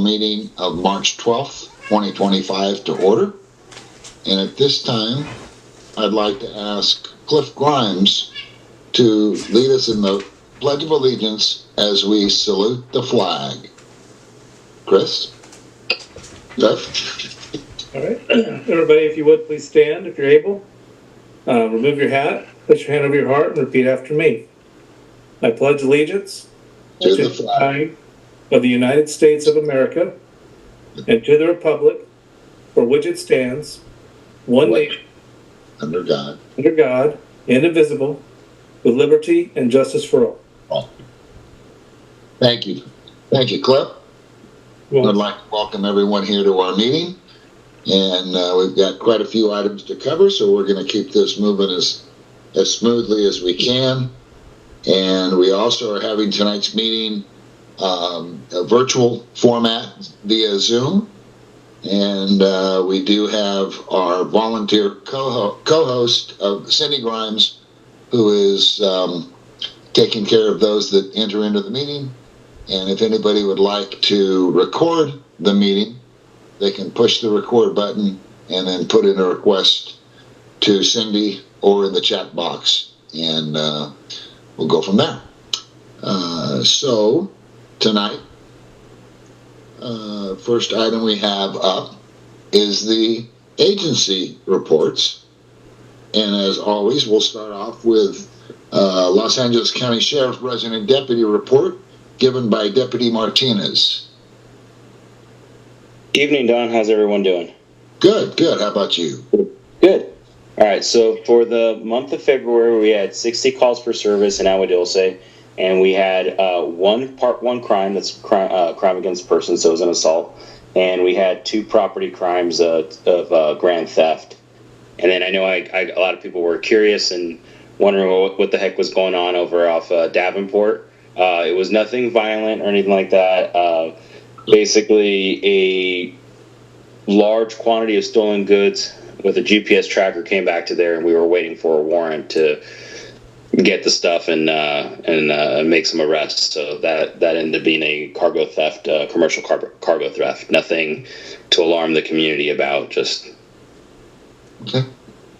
Meeting of March 12th, 2025 to order. And at this time, I'd like to ask Cliff Grimes to lead us in the Pledge of Allegiance as we salute the flag. Chris? Cliff? All right. Everybody, if you would, please stand if you're able. Remove your hat, put your hand over your heart, and repeat after me. I pledge allegiance to the flag of the United States of America and to the republic for which it stands, one nation, under God, indivisible, with liberty and justice for all. Thank you. Thank you, Cliff. Well, I'd like to welcome everyone here to our meeting. And we've got quite a few items to cover, so we're going to keep this moving as smoothly as we can. And we also are having tonight's meeting a virtual format via Zoom. And we do have our volunteer co-host, Cindy Grimes, who is taking care of those that enter into the meeting. And if anybody would like to record the meeting, they can push the record button and then put in a request to Cindy or in the chat box. And we'll go from there. So tonight, first item we have up is the agency reports. And as always, we'll start off with Los Angeles County Sheriff Resident Deputy report given by Deputy Martinez. Evening, Don. How's everyone doing? Good. How about you? Good. All right. So for the month of February, we had 60 calls for service in Agua Dulce, and we had one part one crime, that's crime against persons, so it was an assault, and we had 2 property crimes of grand theft. And then I know a lot of people were curious and wondering what the heck was going on over off Davenport. It was nothing violent or anything like that. Basically, a large quantity of stolen goods with a GPS tracker came back to there, and we were waiting for a warrant to get the stuff and make some arrests. So that ended up being a cargo theft, commercial cargo theft. Nothing to alarm the community about. Just okay,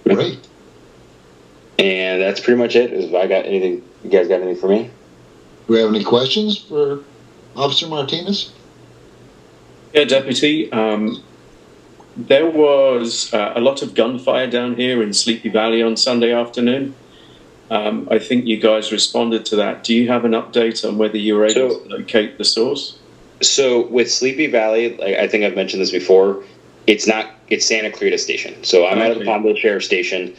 great. And that's pretty much it. If I got anything, you guys got anything for me? Do we have any questions for Officer Martinez? Yeah, Deputy. There was a lot of gunfire down here in Sleepy Valley on Sunday afternoon. I think you guys responded to that. Do you have an update on whether you were able to locate the source? So with Sleepy Valley, like I think I've mentioned this before, it's Santa Clarita Station. So I'm at the Palmdale Sheriff Station.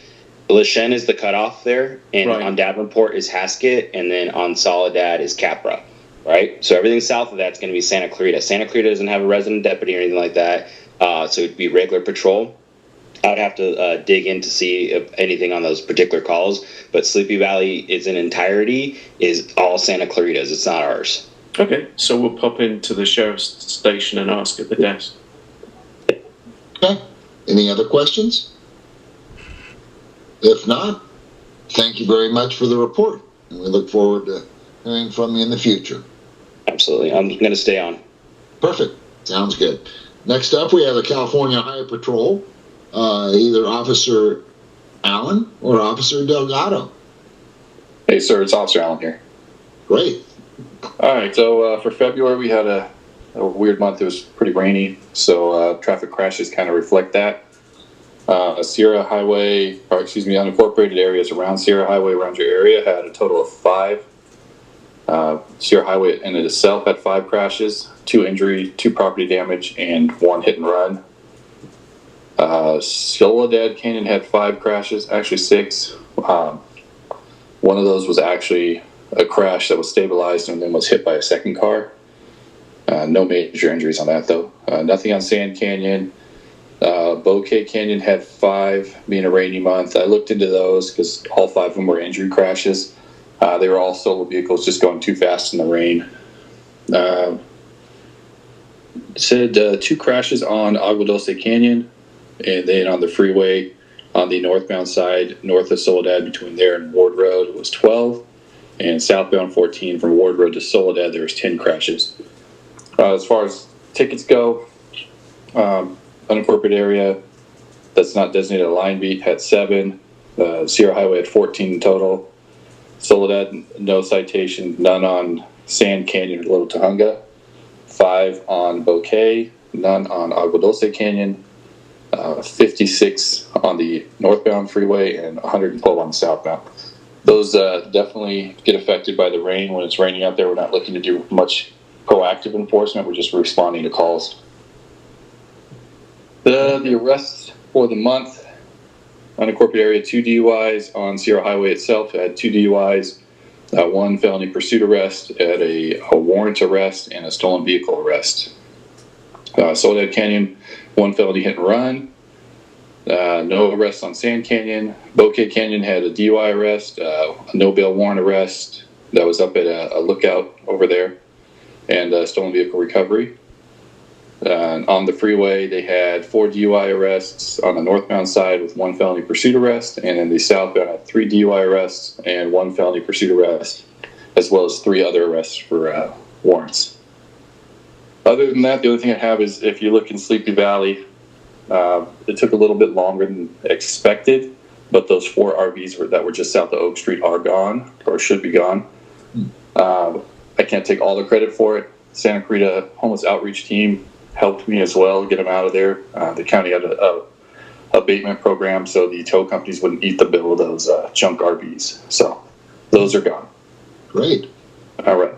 La Chene is the cutoff there, and on Davenport is Haskett, and then on Soledad is Capra. Right? So everything south of that's going to be Santa Clarita. Santa Clarita doesn't have a resident deputy or anything like that, so it'd be regular patrol. I would have to dig in to see if anything on those particular calls, but Sleepy Valley is in entirety is all Santa Clarita's. It's not ours. Okay, so we'll pop into the sheriff's station and ask at the desk. Okay. Any other questions? If not, thank you very much for the report, and we look forward to hearing from you in the future. Absolutely. I'm going to stay on. Perfect. Sounds good. Next up, we have the California Highway Patrol, either Officer Allen or Officer Delgado. Hey, sir, it's Officer Allen here. Great. All right, so for February, we had a weird month. It was pretty rainy, so traffic crashes kind of reflect that. Sierra Highway, unincorporated areas around Sierra Highway around your area had a total of 5. Sierra Highway in itself had 5 crashes, 2 injury, 2 property damage, and 1 hit and run. Soledad Canyon had 5 crashes, actually 6. One of those was actually a crash that was stabilized and then was hit by a second car. No major injuries on that, though. Nothing on Sand Canyon. Bouquet Canyon had 5, being a rainy month. I looked into those because all 5 of them were injury crashes. They were all solo vehicles just going too fast in the rain. It said 2 crashes on Agua Dulce Canyon, and then on the freeway on the northbound side, north of Soledad, between there and Ward Road, it was 12. And southbound 14 from Ward Road to Soledad, there was 10 crashes. As far as tickets go, unincorporated area that's not designated a line beat had 7. Sierra Highway had 14 in total. Soledad, no citation, none on Sand Canyon or Little Tujunga. 5 on Bouquet, none on Agua Dulce Canyon. 56 on the northbound freeway and 112 on the southbound. Those definitely get affected by the rain. When it's raining out there, we're not looking to do much proactive enforcement. We're just responding to calls. The arrests for the month, unincorporated area, 2 DUIs on Sierra Highway itself. Had 2 DUIs, 1 felony pursuit arrest, at a warrant arrest, and a stolen vehicle arrest. Soledad Canyon, 1 felony hit and run. No arrests on Sand Canyon. Bouquet Canyon had a DUI arrest, a no bail warrant arrest that was up at a lookout over there, and stolen vehicle recovery. On the freeway, they had 4 DUI arrests on the northbound side with 1 felony pursuit arrest, and in the southbound had 3 DUI arrests and 1 felony pursuit arrest, as well as 3 other arrests for warrants. Other than that, the only thing I have is if you look in Sleepy Valley, it took a little bit longer than expected, but those 4 RVs that were just south of Oak Street are gone, or should be gone. I can't take all the credit for it. Santa Clarita Homeless Outreach Team helped me as well get them out of there. The county had a abatement program, so the tow companies wouldn't eat the bill of those junk RVs. So those are gone. Great. All right.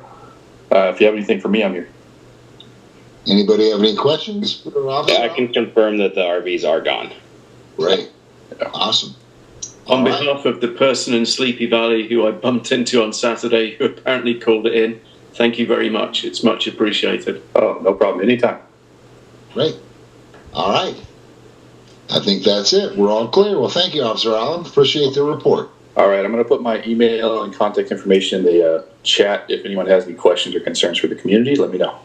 If you have anything for me, I'm here. Anybody have any questions for Officer? I can confirm that the RVs are gone. Great. Awesome. On behalf of the person in Sleepy Valley who I bumped into on Saturday, who apparently called it in, thank you very much. It's much appreciated. Oh, no problem. Anytime. Great. All right. I think that's it. We're all clear. Well, thank you, Officer Allen. Appreciate the report. All right. I'm going to put my email and contact information in the chat. If anyone has any questions or concerns for the community, let me know.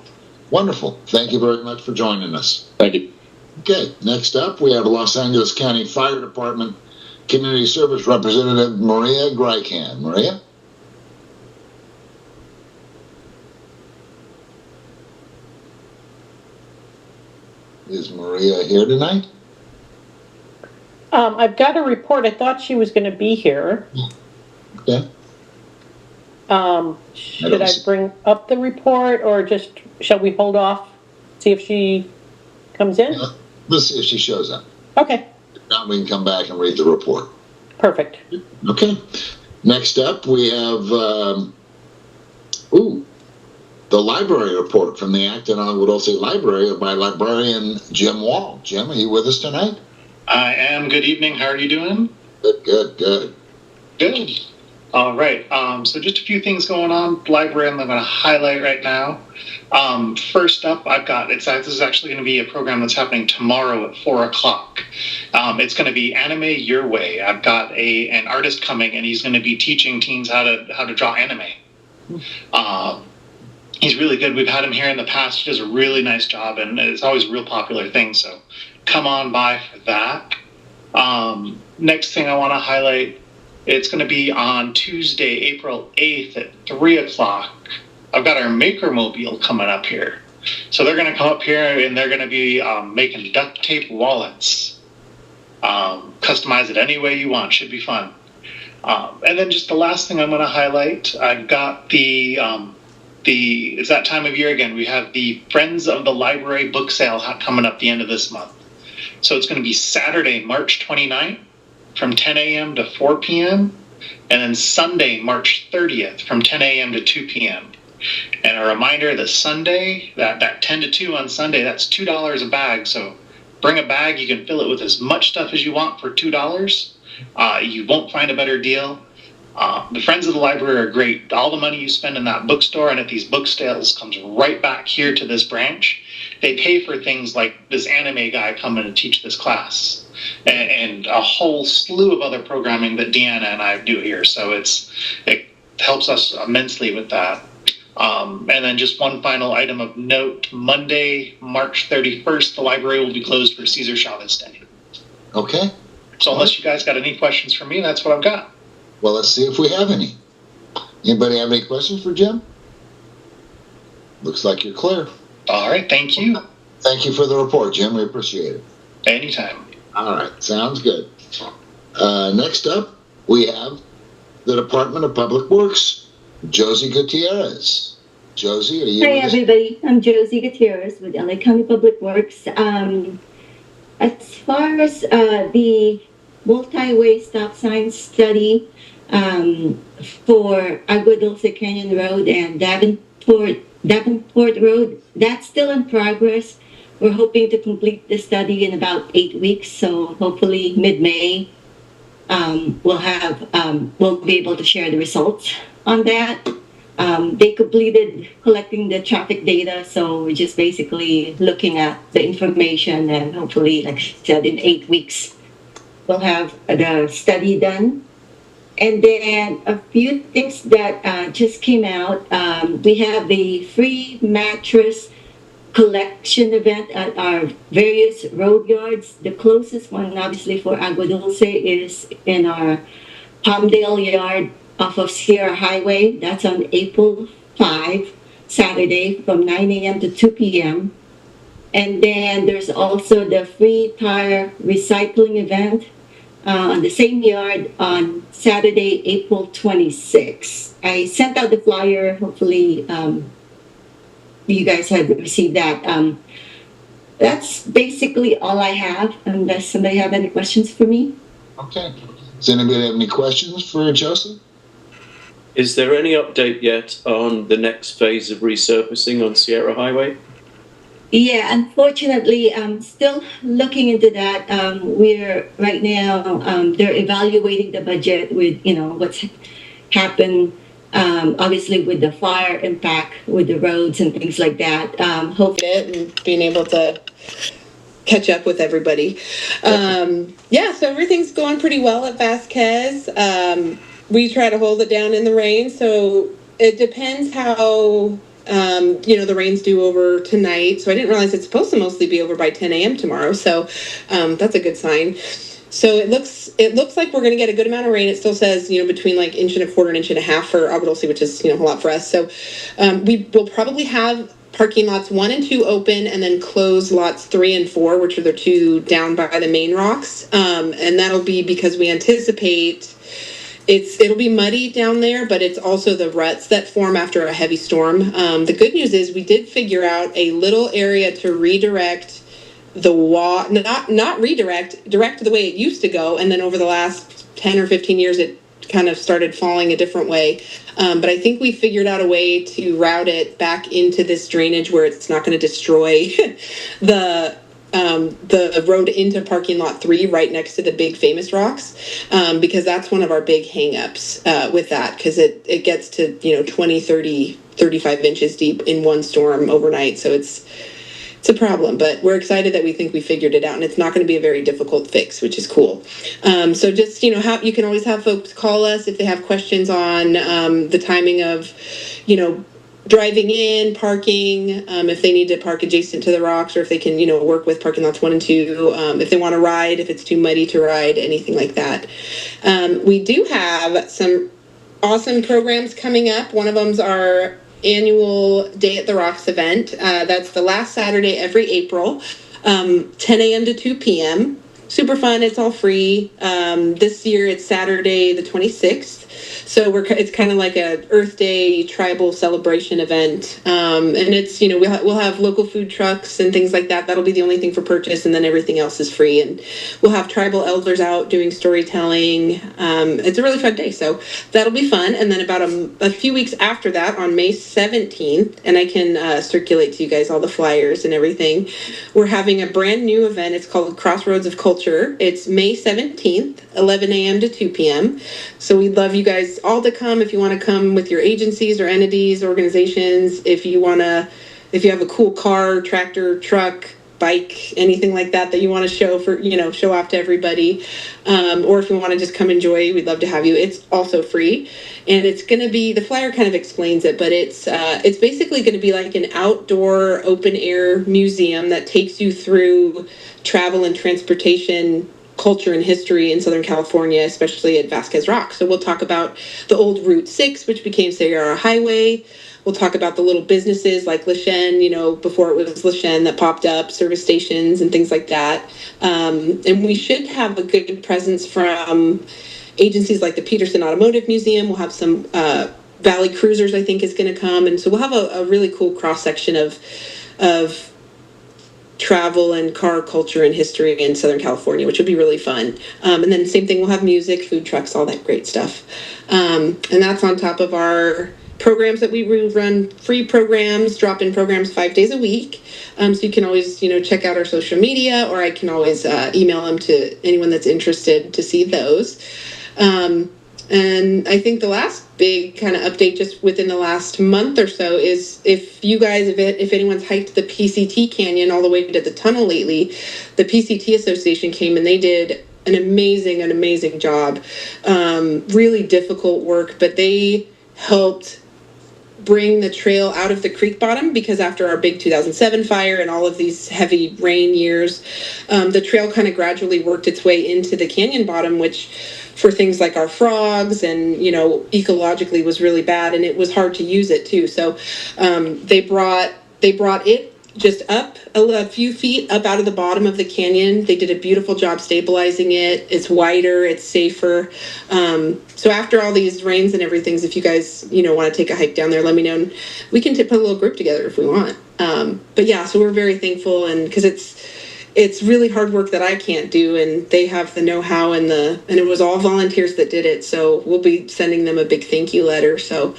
Wonderful. Thank you very much for joining us. Thank you. Okay. Next up, we have Los Angeles County Fire Department Community Service Representative Maria Greikan. Maria? Is Maria here tonight? I've got a report. I thought she was going to be here. Okay. Should I bring up the report, or just shall we hold off, see if she comes in? Let's see if she shows up. Okay. If not, we can come back and read the report. Perfect. Okay. Next up, we have the library report from the Acton Agua Dulce Library by librarian Jim Wall. Jim, are you with us tonight? I am. Good evening. How are you doing? Good. Good. All right. So just a few things going on. Library I'm going to highlight right now. First up, this is actually going to be a program that's happening tomorrow at 4 o'clock. It's going to be Anime Your Way. I've got an artist coming, and he's going to be teaching teens how to draw anime. He's really good. We've had him here in the past. He does a really nice job, and it's always a real popular thing. So come on by for that. Next thing I want to highlight, it's going to be on Tuesday, April 8th at 3 o'clock. I've got our Maker Mobile coming up here. So they're going to come up here, and they're going to be making duct tape wallets. Customize it any way you want. Should be fun. And then just the last thing I'm going to highlight, I've got it's that time of year again. We have the Friends of the Library book sale coming up the end of this month. So it's going to be Saturday, March 29th from 10 a.m. to 4 p.m. and then Sunday, March 30th from 10 a.m. to 2 p.m. And a reminder that Sunday, that 10 to 2 on Sunday, that's $2 a bag. So bring a bag. You can fill it with as much stuff as you want for $2. You won't find a better deal. The Friends of the Library are great. All the money you spend in that bookstore and at these book sales comes right back here to this branch. They pay for things like this anime guy coming to teach this class and a whole slew of other programming that Deanna and I do here. So it helps us immensely with that. And then just one final item of note, Monday, March 31st, the library will be closed for Cesar Chavez Day. Okay. So unless you guys got any questions for me, that's what I've got. Well, let's see if we have any. Anybody have any questions for Jim? Looks like you're clear. All right, thank you. Thank you for the report, Jim. We appreciate it. Anytime. All right, sounds good. Next up, we have the Department of Public Works, Josie Gutierrez. Josie, are you Hi, with us? everybody. I'm Josie Gutierrez with LA County Public Works. As far as the multi-way stop sign study for Agua Dulce Canyon Road and Davenport Road, that's still in progress. We're hoping to complete the study in about 8 weeks, so hopefully mid-May we'll be able to share the results on that. They completed collecting the traffic data, so we're just basically looking at the information, and hopefully, like I said, in 8 weeks, we'll have the study done. And then a few things that just came out. We have the free mattress collection event at our various road yards. The closest one, obviously, for Agua Dulce is in our Palmdale yard off of Sierra Highway. That's on April 5, Saturday, from 9 a.m. to 2 p.m. And then there's also the free tire recycling event on the same yard on Saturday, April 26. I sent out the flyer. Hopefully, you guys have received that. That's basically all I have, unless somebody have any questions for me. Okay. Does anybody have any questions for Joseph? Is there any update yet on the next phase of resurfacing on Sierra Highway? Yeah, unfortunately, I'm still looking into that. We're right now, they're evaluating the budget with, what's happened, obviously with the fire impact with the roads and things like that. Hopefully, and being able to catch up with everybody. Yeah, so everything's going pretty well at Vasquez. We try to hold it down in the rain, so it depends how the rain's due over tonight. So I didn't realize it's supposed to mostly be over by 10 a.m. tomorrow. So that's a good sign. So it looks like we're going to get a good amount of rain. It still says, between like 1.25 inches, 1.5 inches for Agua Dulce, which is, a lot for us. So we will probably have parking lots 1 and 2 open, and then close lots 3 and 4, which are the 2 down by the main rocks. And that'll be because we anticipate it'll be muddy down there, but it's also the ruts that form after a heavy storm. The good news is we did figure out a little area to redirect the not redirect, direct the way it used to go, and then over the last 10 or 15 years it kind of started falling a different way. But I think we figured out a way to route it back into this drainage where it's not going to destroy the road into parking lot 3 right next to the big famous rocks, because that's one of our big hang-ups with that, because it gets to 20, 30, 35 inches deep in one storm overnight. So it's a problem, but we're excited that we think we figured it out, and it's not going to be a very difficult fix, which is cool. So just, you can always have folks call us if they have questions on the timing of, driving in, parking, if they need to park adjacent to the rocks, or if they can, work with parking lots 1 and 2, if they want to ride, if it's too muddy to ride, anything like that. We do have some awesome programs coming up. One of them's our annual Day at the Rocks event. That's the last Saturday every April, 10 a.m. to 2 p.m. Super fun. It's all free. This year it's Saturday the 26th. So it's kind of like a Earth Day tribal celebration event. And it's, we'll have local food trucks and things like that. That'll be the only thing for purchase, and then everything else is free. And we'll have tribal elders out doing storytelling. It's a really fun day. So that'll be fun. And then about a few weeks after that, on May 17th, and I can circulate to you guys all the flyers and everything, we're having a brand new event. It's called Crossroads of Culture. It's May 17th, 11 a.m. to 2 p.m. So we'd love you guys all to come. If you want to come with your agencies or entities, organizations, if you have a cool car, tractor, truck, bike, anything like that you want to show off to everybody, or if you want to just come enjoy, we'd love to have you. It's also free, and it's going to be, the flyer kind of explains it, but it's basically going to be like an outdoor open air museum that takes you through travel and transportation, culture and history in Southern California, especially at Vasquez Rock. So we'll talk about the old Route 6, which became Sierra Highway. We'll talk about the little businesses like Lashen, before it was Lashen that popped up, service stations and things like that. And we should have a good presence from agencies like the Peterson Automotive Museum. We'll have some Valley Cruisers, I think, is going to come. And so we'll have a really cool cross-section of travel and car culture and history in Southern California, which would be really fun. And then same thing, we'll have music, food trucks, all that great stuff. And that's on top of our programs that we run, free programs, drop-in programs 5 days a week. So you can always, check out our social media, or I can always email them to anyone that's interested to see those. And I think the last big kind of update just within the last month or so is if anyone's hiked the PCT Canyon all the way to the tunnel lately, the PCT Association came and they did an amazing job. Really difficult work, but they helped bring the trail out of the creek bottom, because after our big 2007 fire and all of these heavy rain years, the trail kind of gradually worked its way into the canyon bottom, which for things like our frogs and, ecologically was really bad, and it was hard to use it too. So they brought it just up a few feet up out of the bottom of the canyon. They did a beautiful job stabilizing it. It's wider, it's safer. So after all these rains and everything, if you guys, want to take a hike down there, let me know. And we can put a little group together if we want. But yeah, so we're very thankful, and because it's really hard work that I can't do, and they have the know-how and it was all volunteers that did it. So we'll be sending them a big thank you letter. So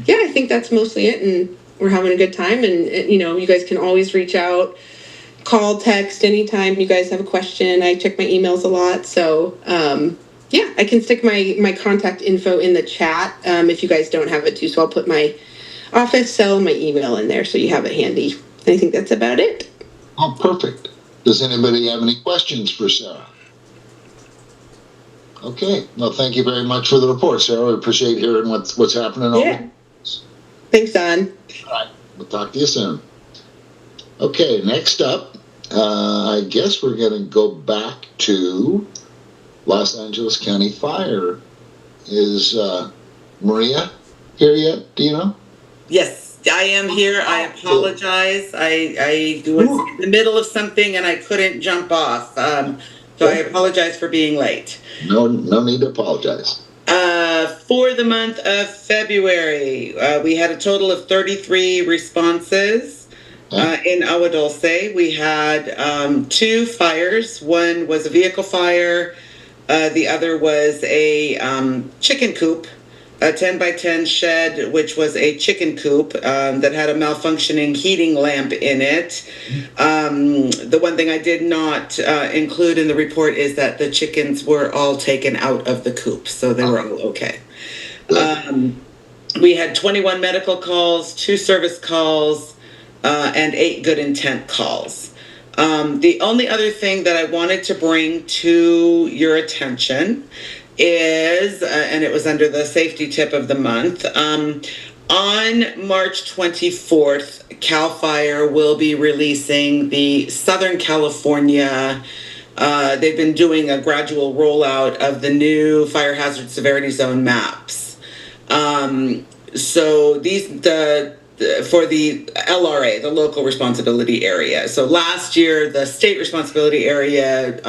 yeah, I think that's mostly it. And we're having a good time, and you guys can always reach out, call, text anytime you guys have a question. I check my emails a lot. So yeah, I can stick my contact info in the chat if you guys don't have it too. So I'll put my office cell, my email in there so you have it handy. I think that's about it. Oh, perfect. Does anybody have any questions for Sarah? Okay. Well, thank you very much for the report, Sarah. We appreciate hearing what's happening. Yeah. Thanks, Don. All right. We'll talk to you soon. Okay. Next up, I guess we're going to go back to Los Angeles County Fire. Is Maria here yet? Do you know? Yes, I am here. I apologize. I was in the middle of something and I couldn't jump off. So I apologize for being late. No need to apologize. For the month of February, we had a total of 33 responses in Agua Dulce. We had 2 fires. One was a vehicle fire. The other was a chicken coop, a 10 by 10 shed, which was a chicken coop that had a malfunctioning heating lamp in it. The one thing I did not include in the report is that the chickens were all taken out of the coop, so they were all okay. We had 21 medical calls, 2 service calls, and 8 good intent calls. The only other thing that I wanted to bring to your attention is, and it was under the safety tip of the month, on March 24th, CAL FIRE will be releasing the Southern California, they've been doing a gradual rollout of the new fire hazard severity zone maps. So these, for the LRA, the local responsibility area. So last year, the state responsibility area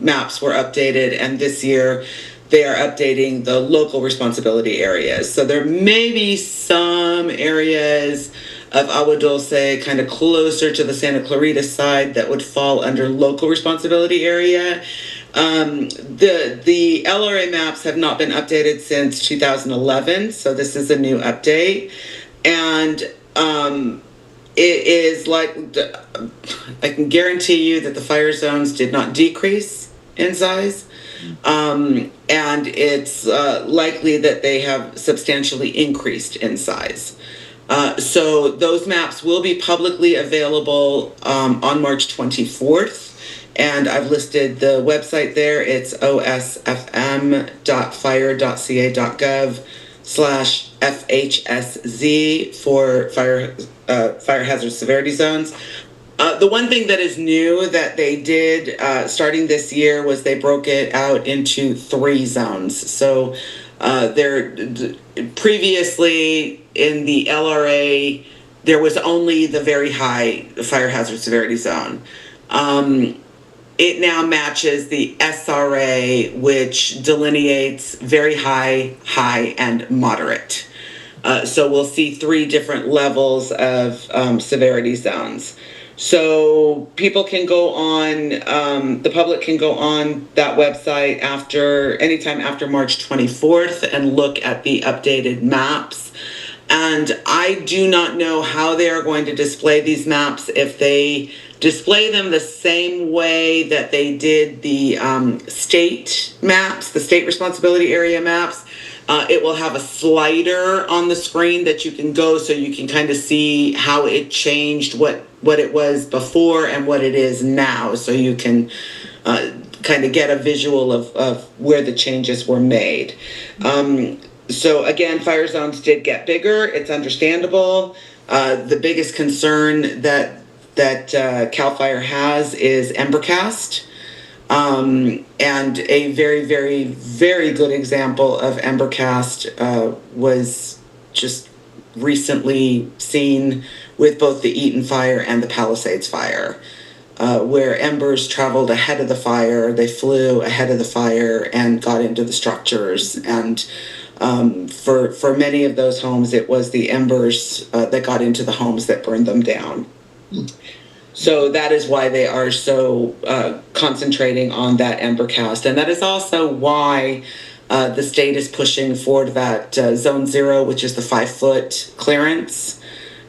maps were updated, and this year they are updating the local responsibility areas. So there may be some areas of Agua Dulce kind of closer to the Santa Clarita side that would fall under local responsibility area. The LRA maps have not been updated since 2011, so this is a new update. And it is like, I can guarantee you that the fire zones did not decrease in size. And it's likely that they have substantially increased in size. So those maps will be publicly available on March 24th. And I've listed the website there. It's osfm.fire.ca.gov/FHSZ for fire hazard severity zones. The one thing that is new that they did starting this year was they broke it out into 3 zones. So Previously in the LRA, there was only the very high fire hazard severity zone. It now matches the SRA, which delineates very high, high, and moderate. So we'll see 3 different levels of severity zones. So people can go on, the public can go on that website anytime after March 24th and look at the updated maps. And I do not know how they are going to display these maps. If they display them the same way that they did the state maps, the state responsibility area maps, it will have a slider on the screen that you can go so you can kind of see how it changed, what it was before and what it is now. So you can kind of get a visual of where the changes were made. So again, fire zones did get bigger. It's understandable. The biggest concern that CAL FIRE has is Embercast. And a very, very, very good example of Embercast was just recently seen with both the Eaton fire and the Palisades fire, where embers traveled ahead of the fire. They flew ahead of the fire and got into the structures. And for many of those homes, it was the embers that got into the homes that burned them down. So that is why they are so concentrating on that Embercast. And that is also why the state is pushing for that Zone 0, which is the 5-foot clearance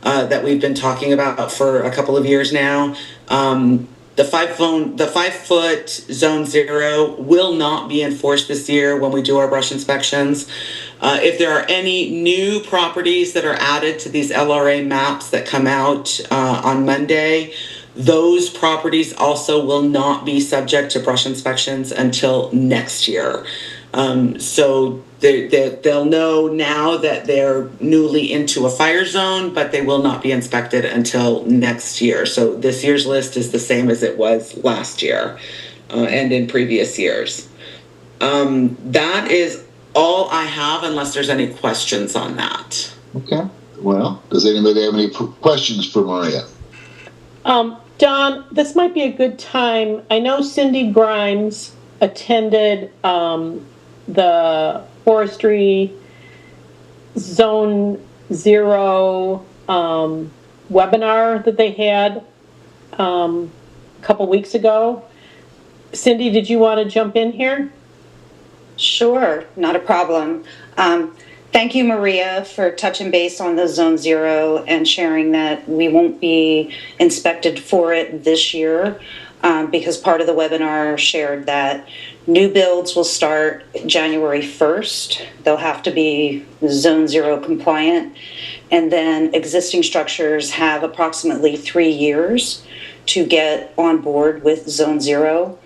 that we've been talking about for a couple of years now. The 5-foot Zone 0 will not be enforced this year when we do our brush inspections. If there are any new properties that are added to these LRA maps that come out on Monday, those properties also will not be subject to brush inspections until next year. So they'll know now that they're newly into a fire zone, but they will not be inspected until next year. So this year's list is the same as it was last year and in previous years. That is all I have, unless there's any questions on that. Okay. Well, does anybody have any questions for Maria? Don, this might be a good time. I know Cindy Grimes attended the Forestry Zone 0 webinar that they had a couple weeks ago. Cindy, did you want to jump in here? Sure, not a problem. Thank you, Maria, for touching base on the Zone 0 and sharing that we won't be inspected for it this year because part of the webinar shared that new builds will start January 1st. They'll have to be Zone 0 compliant. And then existing structures have approximately 3 years to get on board with Zone 0.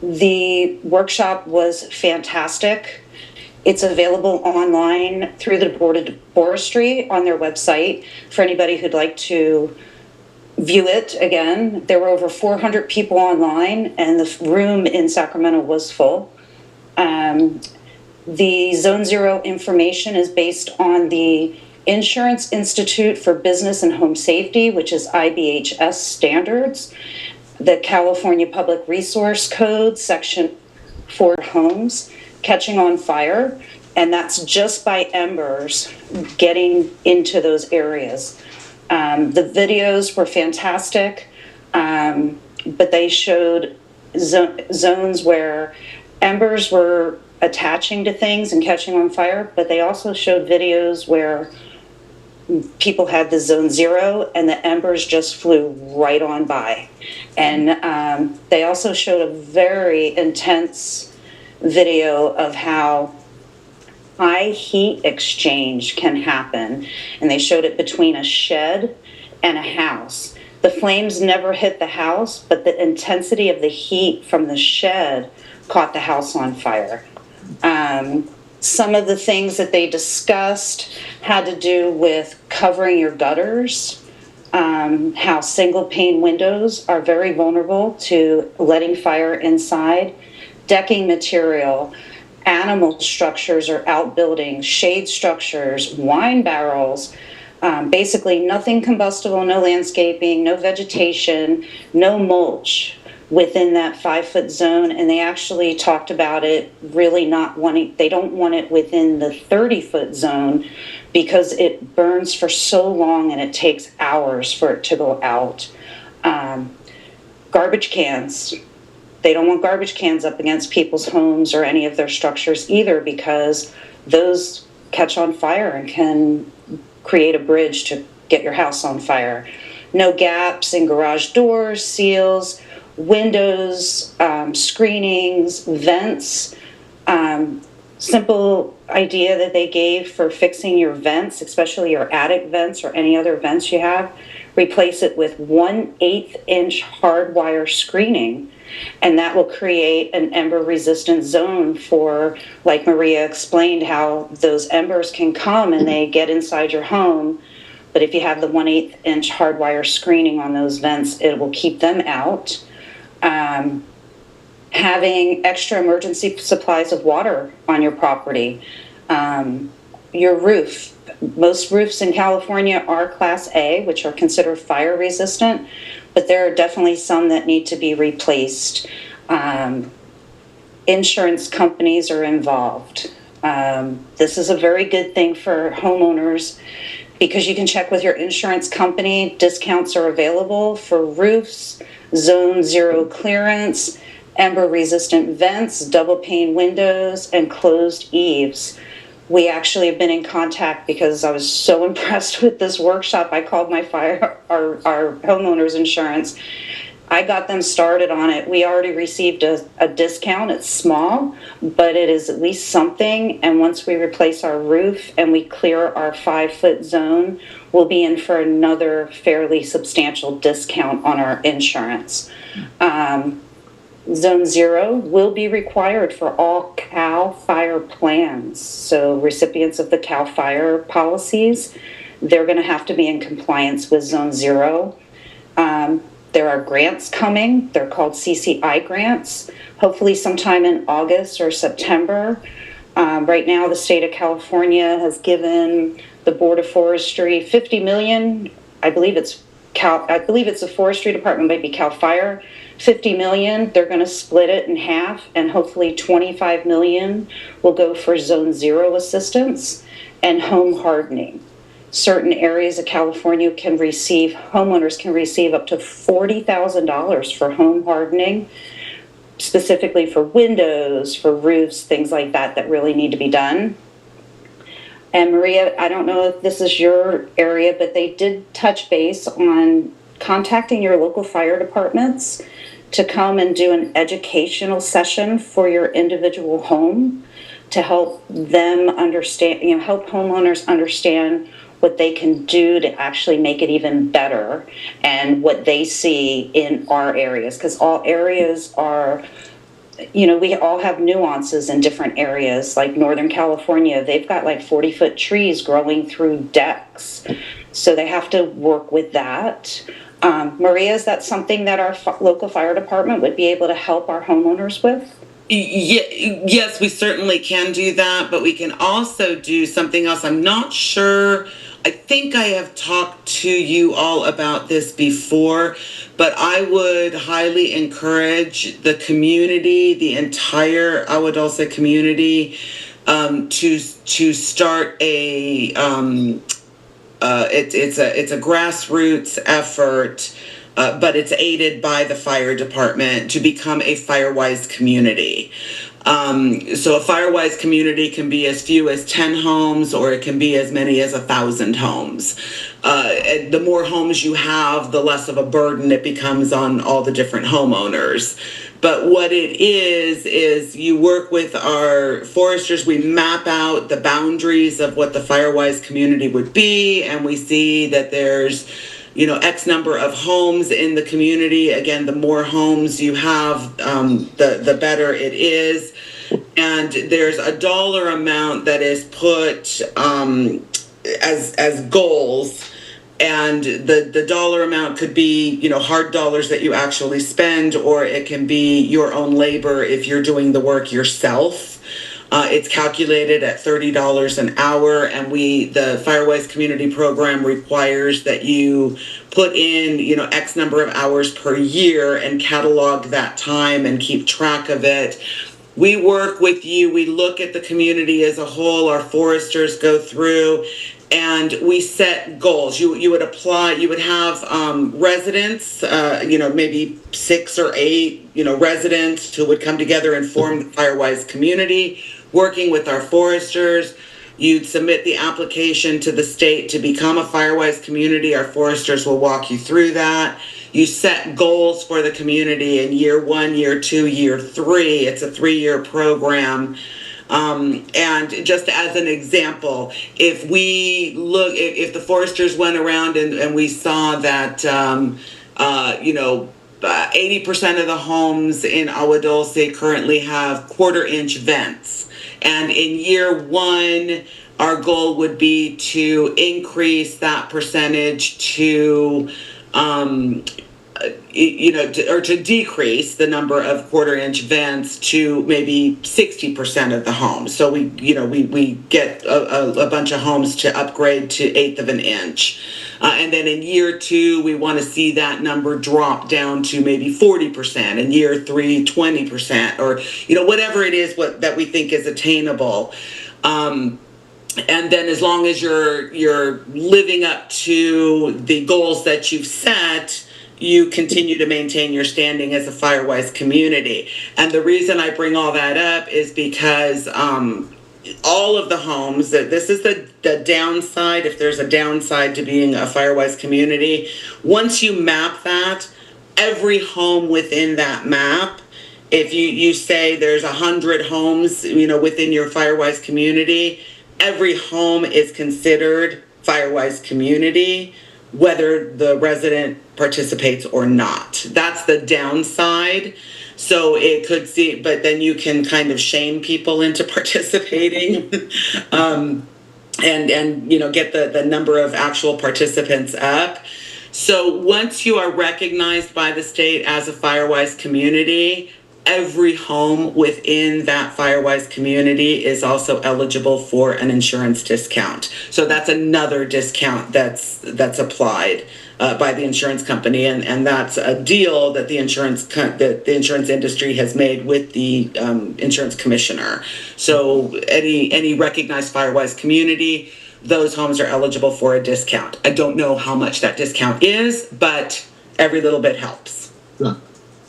The workshop was fantastic. It's available online through the Board of Forestry on their website for anybody who'd like to view it again. There were over 400 people online, and the room in Sacramento was full. The Zone 0 information is based on the Insurance Institute for Business and Home Safety, which is IBHS standards, the California Public Resource Code, Section 4 homes catching on fire, and that's just by embers getting into those areas. The videos were fantastic, but they showed zones where embers were attaching to things and catching on fire, but they also showed videos where people had the Zone 0 and the embers just flew right on by. And they also showed a very intense video of how high heat exchange can happen. And they showed it between a shed and a house. The flames never hit the house, but the intensity of the heat from the shed caught the house on fire. Some of the things that they discussed had to do with covering your gutters, how single pane windows are very vulnerable to letting fire inside, decking material, animal structures or outbuildings, shade structures, wine barrels, basically nothing combustible, no landscaping, no vegetation, no mulch within that 5-foot zone. And they actually talked about it really not wanting, they don't want it within the 30-foot zone because it burns for so long and it takes hours for it to go out. Garbage cans. They don't want garbage cans up against people's homes or any of their structures either, because those catch on fire and can create a bridge to get your house on fire. No gaps in garage doors, seals, windows, screenings, vents. Simple idea that they gave for fixing your vents, especially your attic vents or any other vents you have. Replace it with 1/8 inch hardwire screening, and that will create an ember resistant zone for, like Maria explained, how those embers can come and they get inside your home. But if you have the 1/8 inch hardwire screening on those vents, it will keep them out. Having extra emergency supplies of water on your property. Your roof. Most roofs in California are Class A, which are considered fire resistant, but there are definitely some that need to be replaced. Insurance companies are involved. This is a very good thing for homeowners because you can check with your insurance company. Discounts are available for roofs, Zone 0 clearance, ember resistant vents, double pane windows, and closed eaves. We actually have been in contact because I was so impressed with this workshop. I called my our homeowners insurance. I got them started on it. We already received a discount. It's small, but it is at least something. And once we replace our roof and we clear our 5-foot zone, we'll be in for another fairly substantial discount on our insurance. Zone 0 will be required for all CAL FIRE plans. So recipients of the CAL FIRE policies, they're going to have to be in compliance with Zone 0. There are grants coming. They're called CCI grants, hopefully sometime in August or September. Right now, the state of California has given the Board of Forestry $50 million. I believe it's the Forestry Department, maybe CAL FIRE. $50 million, they're going to split it in half, and hopefully $25 million will go for Zone 0 assistance and home hardening. Certain areas of California homeowners can receive up to $40,000 for home hardening, specifically for windows, for roofs, things like that that really need to be done. And Maria, I don't know if this is your area, but they did touch base on contacting your local fire departments to come and do an educational session for your individual home to help them understand, help homeowners understand what they can do to actually make it even better and what they see in our areas. Because all areas are, we all have nuances in different areas. Like Northern California, they've got like 40-foot trees growing through decks. So they have to work with that. Maria, is that something that our local fire department would be able to help our homeowners with? Yes, we certainly can do that, but we can also do something else. I'm not sure. I think I have talked to you all about this before, but I would highly encourage the community, the entire Awadulce community, to start a it's a grassroots effort, but it's aided by the fire department to become a FireWise community. So a FireWise community can be as few as 10 homes, or it can be as many as 1,000 homes. The more homes you have, the less of a burden it becomes on all the different homeowners. But what it is you work with our foresters, we map out the boundaries of what the FireWise community would be, and we see that there's X number of homes in the community. Again, the more homes you have, the better it is. And there's a dollar amount that is put as goals. And the dollar amount could be, hard dollars that you actually spend, or it can be your own labor if you're doing the work yourself. It's calculated at $30 an hour, and the Firewise Community Program requires that you put in, X number of hours per year and catalog that time and keep track of it. We work with you. We look at the community as a whole. Our foresters go through and we set goals. You would apply, you would have residents, maybe 6 or 8, residents who would come together and form the Firewise community, working with our foresters. You'd submit the application to the state to become a Firewise community. Our foresters will walk you through that. You set goals for the community in year 1, year 2, year 3. It's a 3-year program. And just as an example, if the foresters went around and we saw that, 80% of the homes in Agua Dulce currently have 1/4-inch vents. And in year 1, our goal would be to increase that percentage to, to decrease the number of 1/4-inch vents to maybe 60% of the homes. So we get a bunch of homes to upgrade to 1/8 of an inch. And then in year 2, we want to see that number drop down to maybe 40%. In year 3, 20%, or, whatever it is that we think is attainable. And then as long as you're living up to the goals that you've set, you continue to maintain your standing as a Firewise community. And the reason I bring all that up is because all of the homes, this is the downside, if there's a downside to being a Firewise community. Once you map that, every home within that map, if you say there's 100 homes, within your Firewise community, every home is considered Firewise community, whether the resident participates or not. That's the downside. So it could see, but then you can kind of shame people into participating, and get the number of actual participants up. So once you are recognized by the state as a Firewise community, every home within that Firewise community is also eligible for an insurance discount. So that's another discount that's applied by the insurance company, and that's a deal that the insurance industry has made with the insurance commissioner. So any recognized Firewise community, those homes are eligible for a discount. I don't know how much that discount is, but every little bit helps. Yeah.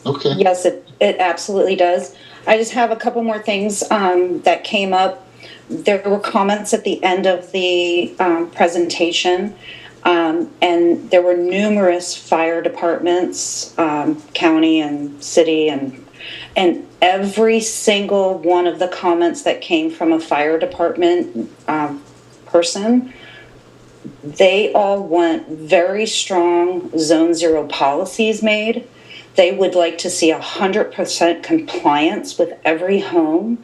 Okay. Yes, it absolutely does. I just have a couple more things that came up. There were comments at the end of the presentation, and there were numerous fire departments, county and city, and every single one of the comments that came from a fire department person, they all want very strong Zone 0 policies made. They would like to see 100% compliance with every home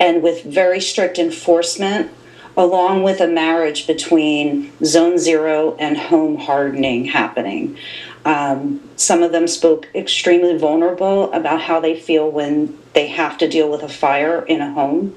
and with very strict enforcement, along with a marriage between Zone 0 and home hardening happening. Some of them spoke extremely vulnerable about how they feel when they have to deal with a fire in a home,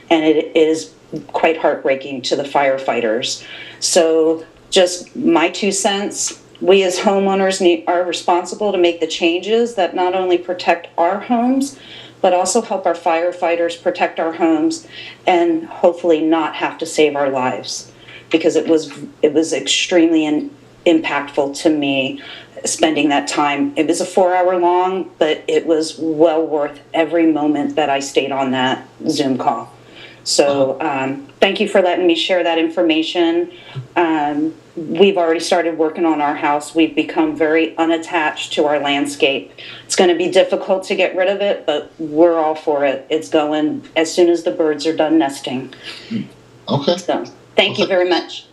and it is quite heartbreaking to the firefighters. So just my 2 cents. We as homeowners are responsible to make the changes that not only protect our homes, but also help our firefighters protect our homes and hopefully not have to save our lives, because it was extremely impactful to me spending that time. It was a 4-hour long, but it was well worth every moment that I stayed on that Zoom call. So thank you for letting me share that information. We've already started working on our house. We've become very unattached to our landscape. It's going to be difficult to get rid of it, but we're all for it. It's going as soon as the birds are done nesting. Okay. So thank you very much.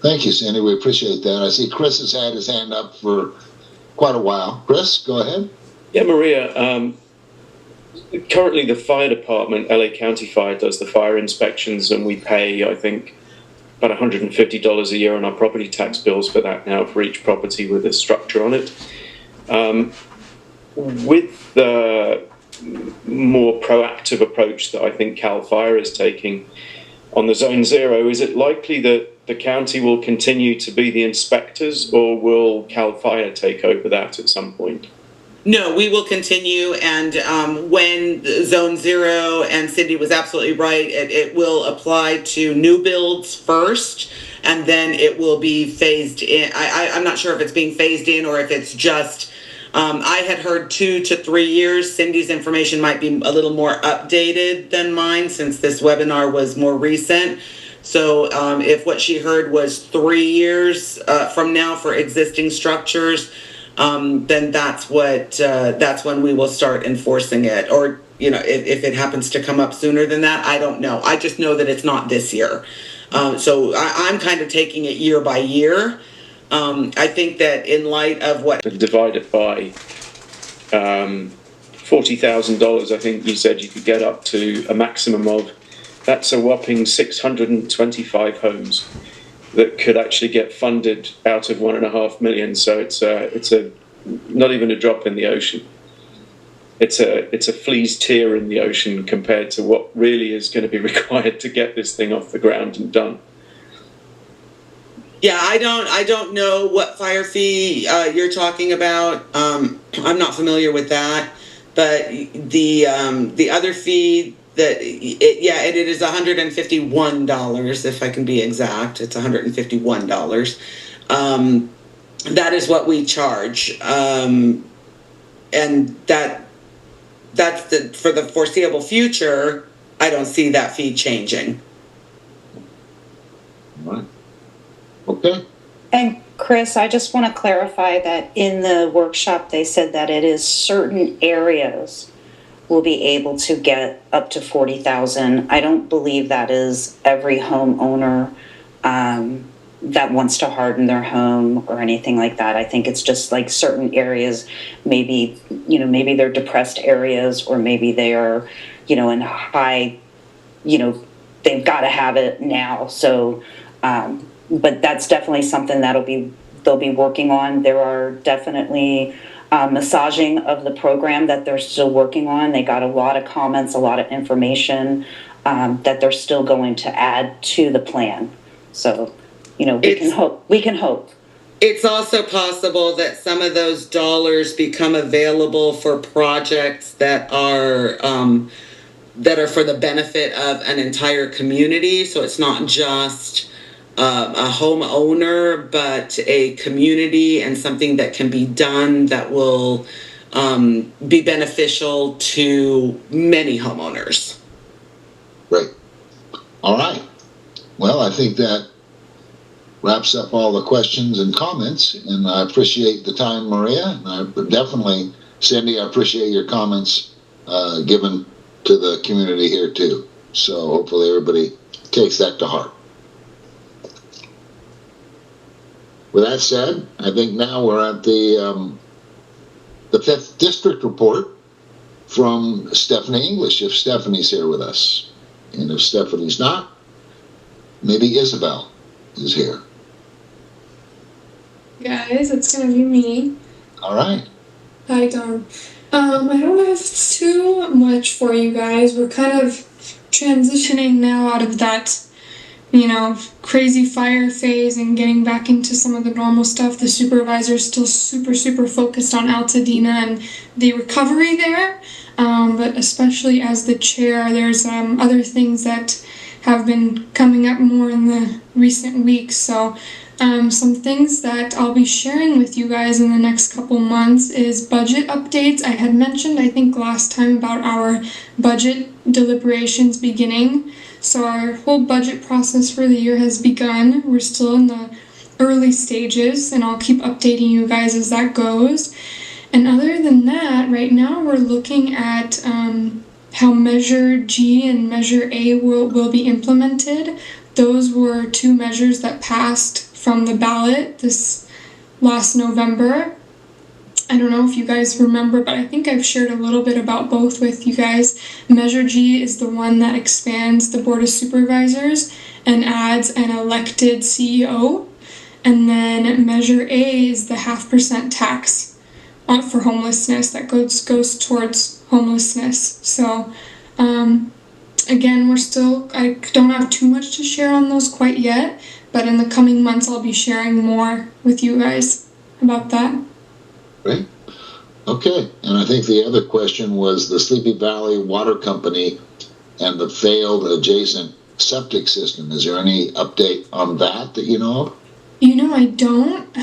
Thank you, Sandy. We appreciate that. I see Chris has had his hand up for quite a while. Chris, go ahead. Yeah, Maria. Currently, the fire department, LA County Fire, does the fire inspections, and we pay, I think, about $150 a year on our property tax bills for that now, for each property with a structure on it. With the more proactive approach that I think CAL FIRE is taking on the Zone Zero, is it likely that the county will continue to be the inspectors, or will CAL FIRE take over that at some point? No, we will continue, and when Zone Zero, and Cindy was absolutely right, it will apply to new builds first, and then it will be phased in. I'm not sure if it's being phased in or if it's just, I had heard 2 to 3 years. Cindy's information might be a little more updated than mine since this webinar was more recent. So if what she heard was 3 years from now for existing structures, then that's when we will start enforcing it. Or, you know, if it happens to come up sooner than that, I don't know. I just know that it's not this year. So I'm kind of taking it year by year. I think that in light of what... Divide it by $40,000, I think you said you could get up to a maximum of. That's a whopping 625 homes that could actually get funded out of 1.5 million. So it's a not even a drop in the ocean. It's a flea's tear in the ocean compared to what really is going to be required to get this thing off the ground and done. Yeah, I don't know what fire fee you're talking about. I'm not familiar with that, but the other fee that it is $151, if I can be exact. It's $151. That is what we charge, and that's for the foreseeable future. I don't see that fee changing. All right. Okay. And Chris, I just want to clarify that in the workshop, they said that it is certain areas will be able to get up to 40,000. I don't believe that is every homeowner that wants to harden their home or anything like that. I think it's just like certain areas, maybe they're depressed areas, or maybe they are, in high, they've got to have it now. So, but that's definitely something they'll be working on. There are definitely massaging of the program that they're still working on. They got a lot of comments, a lot of information that they're still going to add to the plan. So, we can hope. It's also possible that some of those dollars become available for projects that are for the benefit of an entire community. So it's not just a homeowner, but a community, and something that can be done that will be beneficial to many homeowners. Great. All right. Well, I think that wraps up all the questions and comments, and I appreciate the time, Maria. And I definitely, Cindy, I appreciate your comments given to the community here too. So hopefully everybody takes that to heart. With that said, I think now we're at the 5th District report from Stephanie English, if Stephanie's here with us. And if Stephanie's not, maybe Isabel is here. Guys, it's gonna be me. All right. Hi, Don. I don't have too much for you guys. We're kind of transitioning now out of that, crazy fire phase and getting back into some of the normal stuff. The supervisor is still super focused on Altadena and the recovery there. But especially as the chair, there's other things that have been coming up more in the recent weeks. So some things that I'll be sharing with you guys in the next couple months is budget updates. I had mentioned, I think last time, about our budget deliberations beginning. So our whole budget process for the year has begun. We're still in the early stages, and I'll keep updating you guys as that goes. And other than that, right now we're looking at how Measure G and Measure A will be implemented. Those were 2 measures that passed from the ballot this last November. I don't know if you guys remember, but I think I've shared a little bit about both with you guys. Measure G is the one that expands the Board of Supervisors and adds an elected CEO. And then Measure A is the 0.5% tax for homelessness that goes towards homelessness. So again, I don't have too much to share on those quite yet, but in the coming months I'll be sharing more with you guys about that. Great. Okay, and I think the other question was the Sleepy Valley Water Company and the failed adjacent septic system. Is there any update on that you know of? I don't.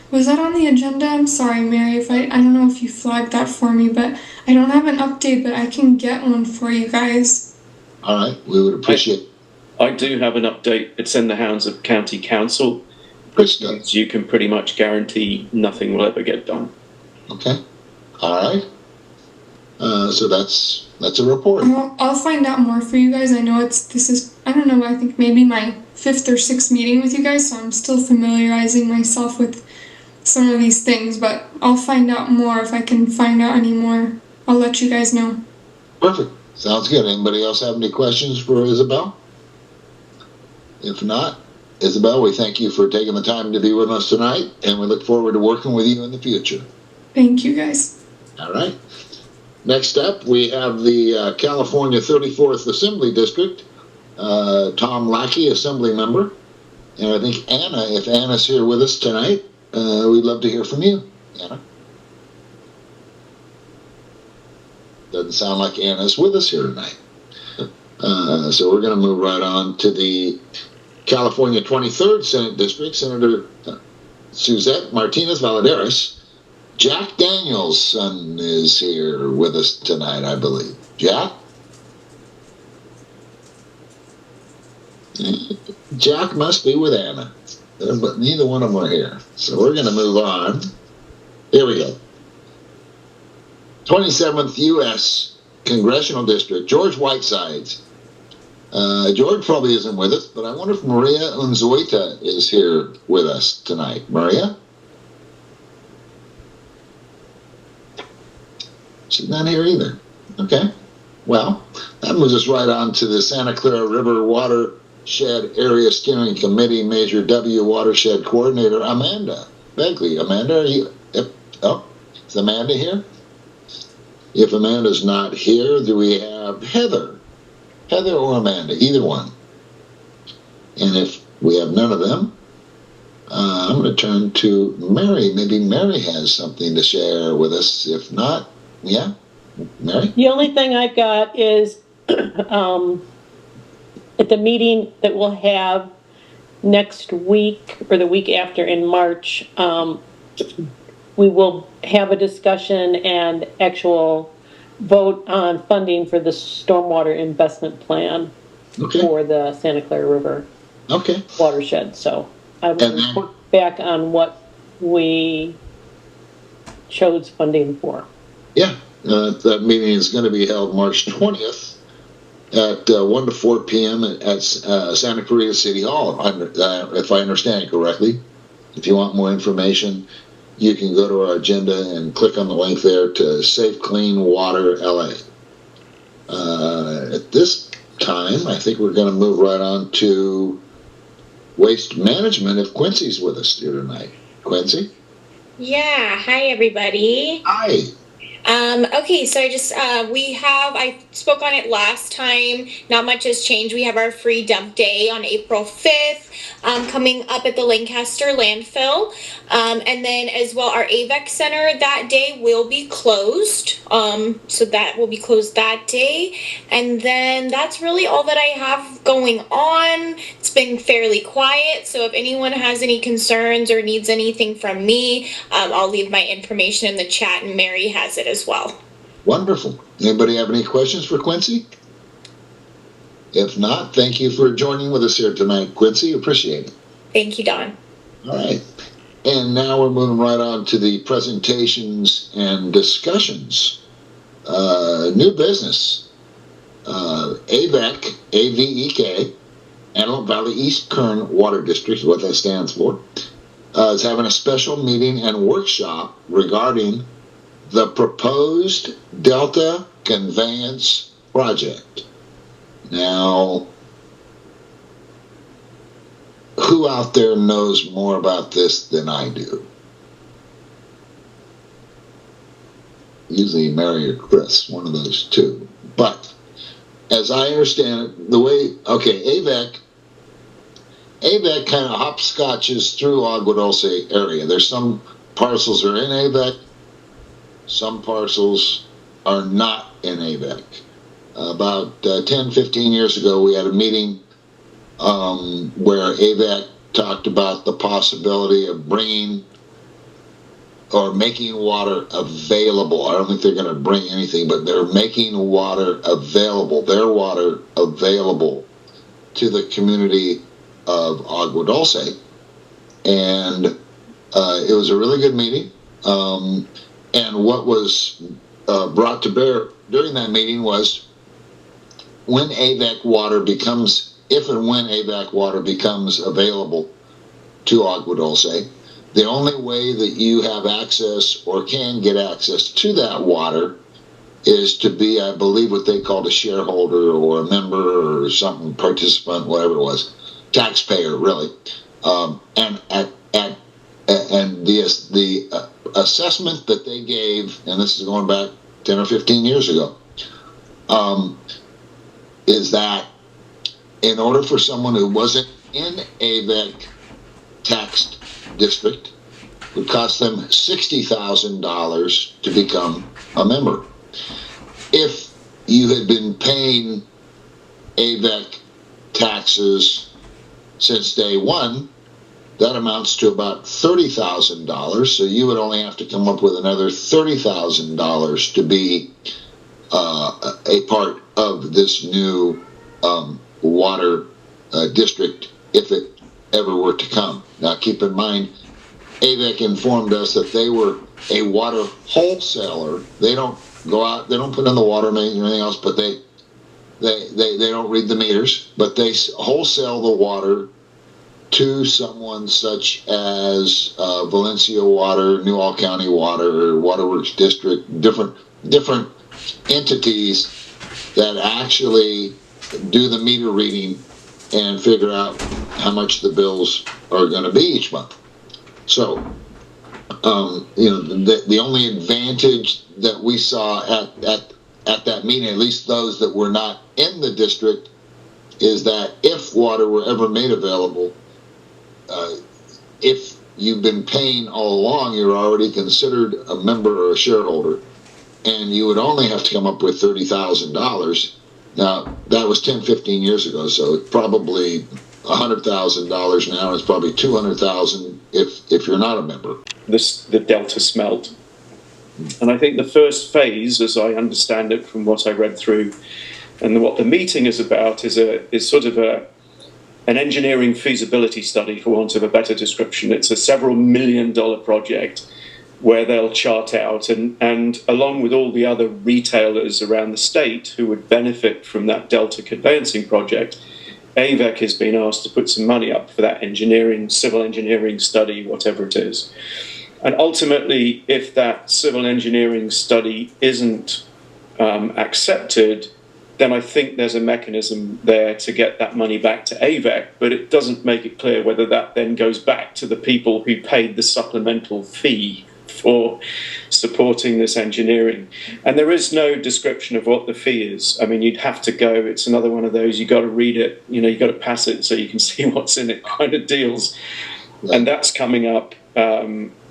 Was that on the agenda? I'm sorry, Mary, if I don't know if you flagged that for me, but I don't have an update, but I can get one for you guys. All right, we would appreciate it. I do have an update. It's in the hands of County Council. You can pretty much guarantee nothing will ever get done. Okay. All right. So that's a report. I'll find out more for you guys. I know I don't know, I think maybe my 5th or 6th meeting with you guys, so I'm still familiarizing myself with some of these things, but I'll find out more. If I can find out any more, I'll let you guys know. Perfect. Sounds good. Anybody else have any questions for Isabel? If not, Isabel, we thank you for taking the time to be with us tonight, and we look forward to working with you in the future. Thank you, guys. All right. Next up, we have the California 34th Assembly District, Tom Lackey, Assembly Member. And I think Anna, if Anna's here with us tonight, we'd love to hear from you, Anna. Doesn't sound like Anna's with us here tonight. So we're going to move right on to the California 23rd Senate District, Senator Suzette Martinez Valadares. Jack Daniels' son is here with us tonight, I believe. Jack? Jack must be with Anna, but neither one of them are here. So we're going to move on. Here we go. 27th U.S. Congressional District, George Whitesides. George probably isn't with us, but I wonder if Maria Unzueta is here with us tonight. Maria? She's not here either. Okay. Well, that moves us right on to the Santa Clara River Watershed Area Steering Committee Major W Watershed Coordinator, Amanda Begley. Amanda, are you? Is Amanda here? If Amanda's not here, do we have Heather? Heather or Amanda, either one. And if we have none of them, I'm going to turn to Mary. Maybe Mary has something to share with us. If not, yeah, Mary? The only thing I've got is at the meeting that we'll have next week or the week after in March, we will have a discussion and actual vote on funding for the stormwater investment plan for the Santa Clara River watershed. So I will report back on what we chose funding for. Yeah, that meeting is going to be held March 20th at 1 to 4 p.m. at Santa Clarita City Hall, if I understand it correctly. If you want more information, you can go to our agenda and click on the link there to Safe Clean Water LA. At this time, I think we're going to move right on to waste management if Quincy's with us here tonight. Quincy? Yeah, hi everybody. Hi. Okay, so I spoke on it last time. Not much has changed. We have our free dump day on April 5th, coming up at the Lancaster landfill. And then as well, our Avek Center that day will be closed. So that will be closed that day. And then that's really all that I have going on. It's been fairly quiet. So if anyone has any concerns or needs anything from me, I'll leave my information in the chat and Mary has it as well. Wonderful. Anybody have any questions for Quincy? If not, thank you for joining with us here tonight, Quincy. Appreciate it. Thank you, Don. All right. And now we're moving right on to the presentations and discussions. New business. Avek, A-V-E-K, Antelope Valley East Kern Water District is what that stands for, is having a special meeting and workshop regarding the proposed Delta Conveyance Project. Now, who out there knows more about this than I do? usually Mary or Chris, one of those two. But as I understand it, Avek kind of hopscotches through Agua Dulce area. There's some parcels are in Avek, some parcels are not in Avek. About 10, 15 years ago, we had a meeting where Avek talked about the possibility of bringing or making water available. I don't think they're going to bring anything, but they're making water available, their water available to the community of Agua Dulce. And it was a really good meeting. And what was brought to bear during that meeting was if and when Avek water becomes available to Agua Dulce, the only way that you have access or can get access to that water is to be, I believe, what they called a shareholder or a member or something, participant, whatever it was, taxpayer, really. And the assessment that they gave, and this is going back 10 or 15 years ago, is that in order for someone who wasn't in Avek taxed district, would cost them $60,000 to become a member. If you had been paying Avek taxes since day one, that amounts to about $30,000. So you would only have to come up with another $30,000 to be a part of this new water district, if it ever were to come. Now, keep in mind, Avek informed us that they were a water wholesaler. They don't go out, they don't put in the water main or anything else, but they don't read the meters, but they wholesale the water to someone such as Valencia Water, Newhall County Water, Waterworks District, different entities that actually do the meter reading and figure out how much the bills are going to be each month. So, the only advantage that we saw at that meeting, at least those that were not in the district, is that if water were ever made available, if you've been paying all along, you're already considered a member or a shareholder, and you would only have to come up with $30,000. Now, that was 10, 15 years ago, so it's probably $100,000 now. It's probably $200,000 if you're not a member. The delta smelt. And I think the first phase, as I understand it from what I read through, and what the meeting is about, is sort of an engineering feasibility study, for want of a better description. It's a several $1 million project where they'll chart out, and along with all the other retailers around the state who would benefit from that delta conveyancing project, Avek has been asked to put some money up for that civil engineering study, whatever it is. And ultimately, if that civil engineering study isn't accepted, then I think there's a mechanism there to get that money back to Avek, but it doesn't make it clear whether that then goes back to the people who paid the supplemental fee for supporting this engineering. And there is no description of what the fee is. I mean, you'd have to go, it's another one of those, you've got to read it, you've got to pass it so you can see what's in it kind of deals. And that's coming up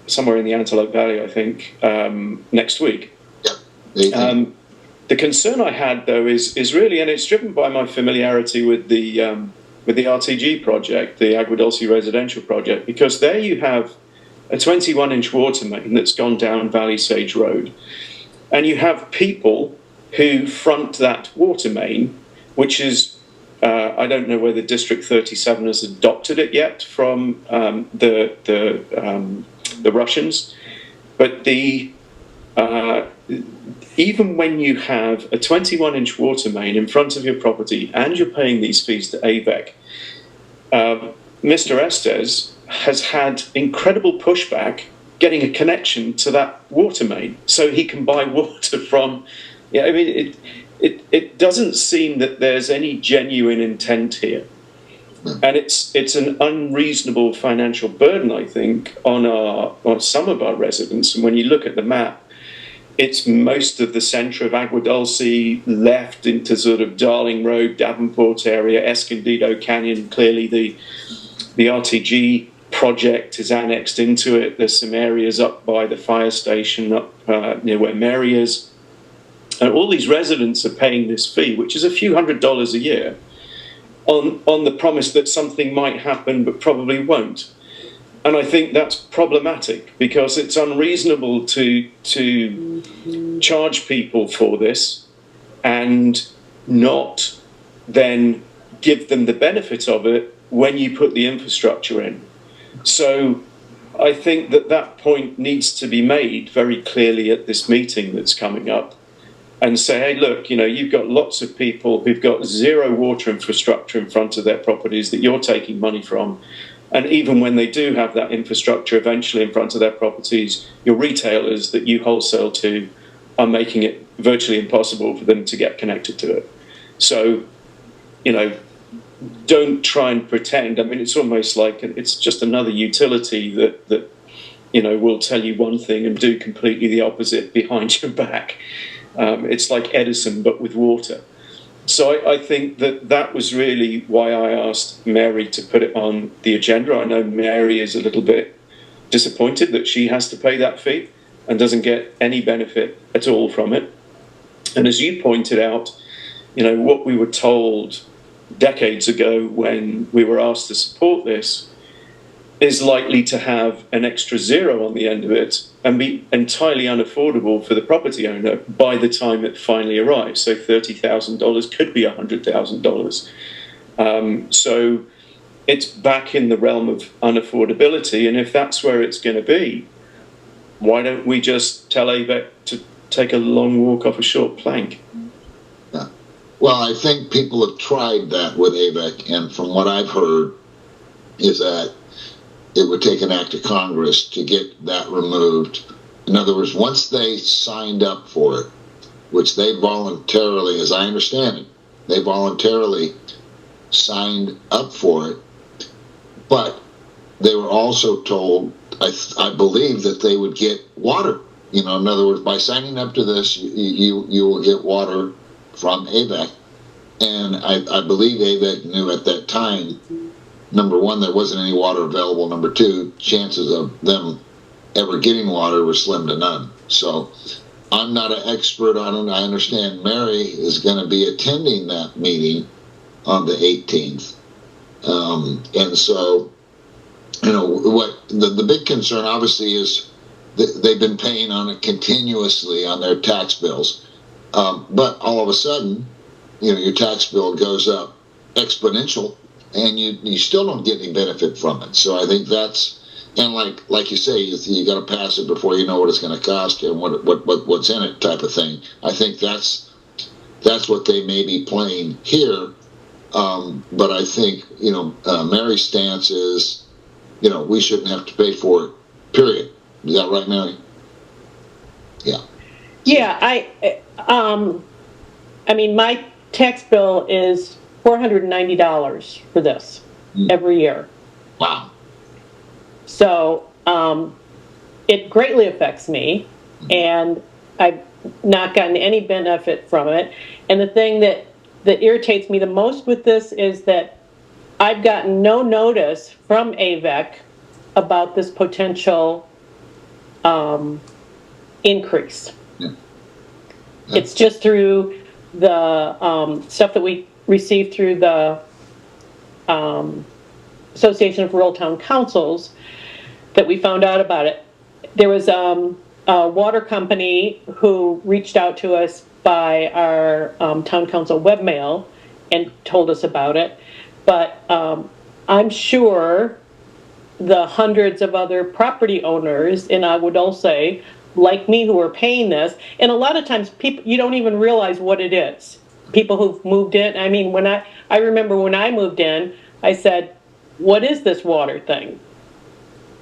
somewhere in the Antelope Valley, I think, next week. The concern I had, though, is really, and it's driven by my familiarity with the RTG project, the Agua Dulce residential project, because there you have a 21-inch water main that's gone down Valley Sage Road, and you have people who front that water main, which is, I don't know whether District 37 has adopted it yet from the Russians, but even when you have a 21-inch water main in front of your property and you're paying these fees to Avek, Mr. Estes has had incredible pushback getting a connection to that water main so he can buy water from. I mean, it doesn't seem that there's any genuine intent here. And it's an unreasonable financial burden, I think, on some of our residents. And when you look at the map, it's most of the centre of Agua Dulce, left into sort of Darling Road, Davenport area, Escondido Canyon. Clearly the RTG project is annexed into it. There's some areas up by the fire station, up near where Mary is. And all these residents are paying this fee, which is a few $100s a year, on the promise that something might happen but probably won't. And I think that's problematic because it's unreasonable to charge people for this and not then give them the benefit of it when you put the infrastructure in. So I think that point needs to be made very clearly at this meeting that's coming up, and say, hey, look, you've got lots of people who've got zero water infrastructure in front of their properties that you're taking money from. And even when they do have that infrastructure eventually in front of their properties, your retailers that you wholesale to are making it virtually impossible for them to get connected to it. So, don't try and pretend. I mean, it's almost like it's just another utility that will tell you one thing and do completely the opposite behind your back. It's like Edison, but with water. So I think that was really why I asked Mary to put it on the agenda. I know Mary is a little bit disappointed that she has to pay that fee and doesn't get any benefit at all from it. And as you pointed out, what we were told decades ago when we were asked to support this is likely to have an extra zero on the end of it and be entirely unaffordable for the property owner by the time it finally arrives. So $30,000 could be $100,000. So it's back in the realm of unaffordability. And if that's where it's going to be, why don't we just tell Avek to take a long walk off a short plank? Yeah. Well, I think people have tried that with Avek, and from what I've heard is that it would take an act of Congress to get that removed. In other words, once they signed up for it, which they voluntarily, as I understand it, they voluntarily signed up for it, but they were also told, I believe, that they would get water. In other words, by signing up to this, you will get water from Avek. And I believe Avek knew at that time, number one, there wasn't any water available. Number two, chances of them ever getting water were slim to none. So I'm not an expert on it. I understand Mary is going to be attending that meeting on the 18th. And so, what the big concern obviously is that they've been paying on it continuously on their tax bills. But all of a sudden, your tax bill goes up exponential, and you still don't get any benefit from it. So I think that's, and like you say, you got to pass it before you know what it's going to cost and what's in it, type of thing. I think that's what they may be playing here. But I think Mary's stance is, we shouldn't have to pay for it. Period. Is that right, Mary? Yeah. Yeah, I mean, my tax bill is $490 for this every year. Wow. So it greatly affects me, and I've not gotten any benefit from it. And the thing that irritates me the most with this is that I've gotten no notice from Avek about this potential increase. Yeah. It's just through the stuff that we received through the Association of Rural Town Councils that we found out about it. There was a water company who reached out to us by our town council webmail and told us about it. But I'm sure the hundreds of other property owners in Agua Dulce, like me, who are paying this, and a lot of times people, you don't even realize what it is. People who've moved in, I mean, I remember when I moved in, I said, what is this water thing?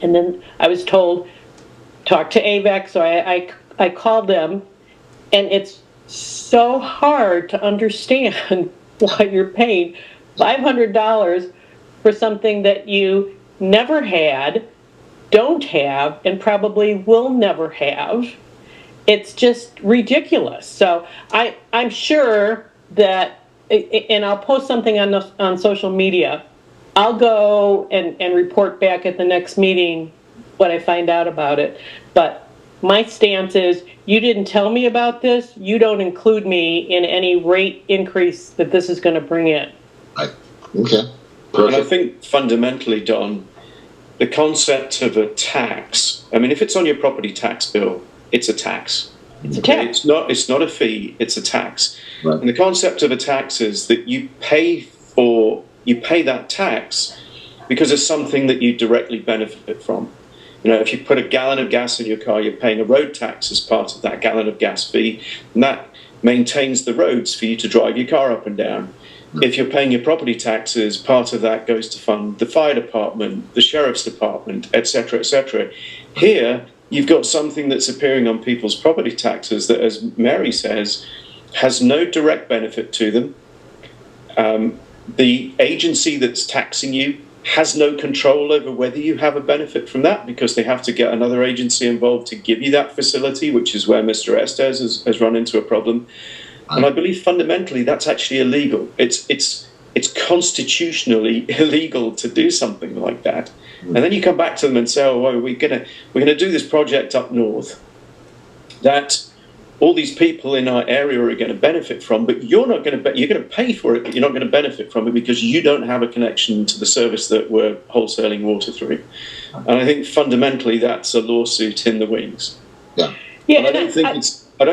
And then I was told, talk to Avek, so I called them, and it's so hard to understand why you're paying $500 for something that you never had, don't have, and probably will never have. it's just ridiculous. So I'm sure that, and I'll post something on social media. I'll go and report back at the next meeting what I find out about it. But my stance is, you didn't tell me about this, you don't include me in any rate increase that this is going to bring in. Right. Okay. Perfect. And I think fundamentally, Don, the concept of a tax, I mean, if it's on your property tax bill, it's a tax. It's a tax. It's not a fee, it's a tax. Right. And the concept of a tax is that you pay that tax because it's something that you directly benefit from. You know, if you put a gallon of gas in your car, you're paying a road tax as part of that gallon of gas fee, and that maintains the roads for you to drive your car up and down. If you're paying your property taxes, part of that goes to fund the fire department, the sheriff's department, etc., etc. Here, you've got something that's appearing on people's property taxes that, as Mary says, has no direct benefit to them. The agency that's taxing you has no control over whether you have a benefit from that, because they have to get another agency involved to give you that facility, which is where Mr. Estes has run into a problem. And I believe fundamentally that's actually illegal. It's constitutionally illegal to do something like that. And then you come back to them and say, "Oh, well, we're gonna do this project up north that all these people in our area are going to benefit from, but you're going to pay for it, but you're not going to benefit from it because you don't have a connection to the service that we're wholesaling water through." And I think fundamentally that's a lawsuit in the wings. Yeah. Yeah. And I don't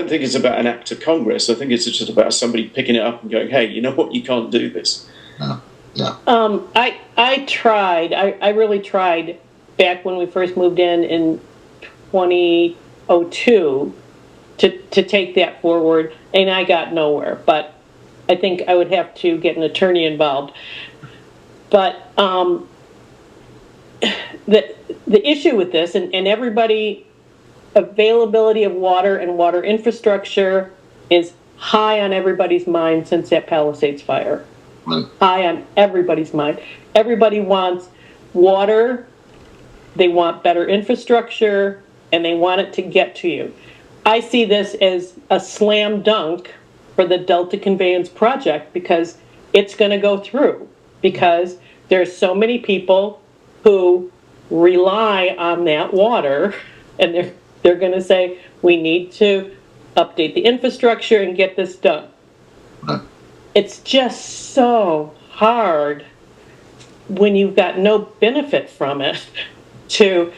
think it's about an act of Congress. I think it's just about somebody picking it up and going, "Hey, you know what? You can't do this." Yeah. I really tried back when we first moved in 2002 to take that forward, and I got nowhere. But I think I would have to get an attorney involved. But the issue with this, and everybody, availability of water and water infrastructure is high on everybody's mind since that Palisades fire. Right. High on everybody's mind. Everybody wants water, they want better infrastructure, and they want it to get to you. I see this as a slam dunk for the Delta Conveyance Project because it's going to go through, because there's so many people who rely on that water, and they're going to say, we need to update the infrastructure and get this done. Right. It's just so hard when you've got no benefit from it to...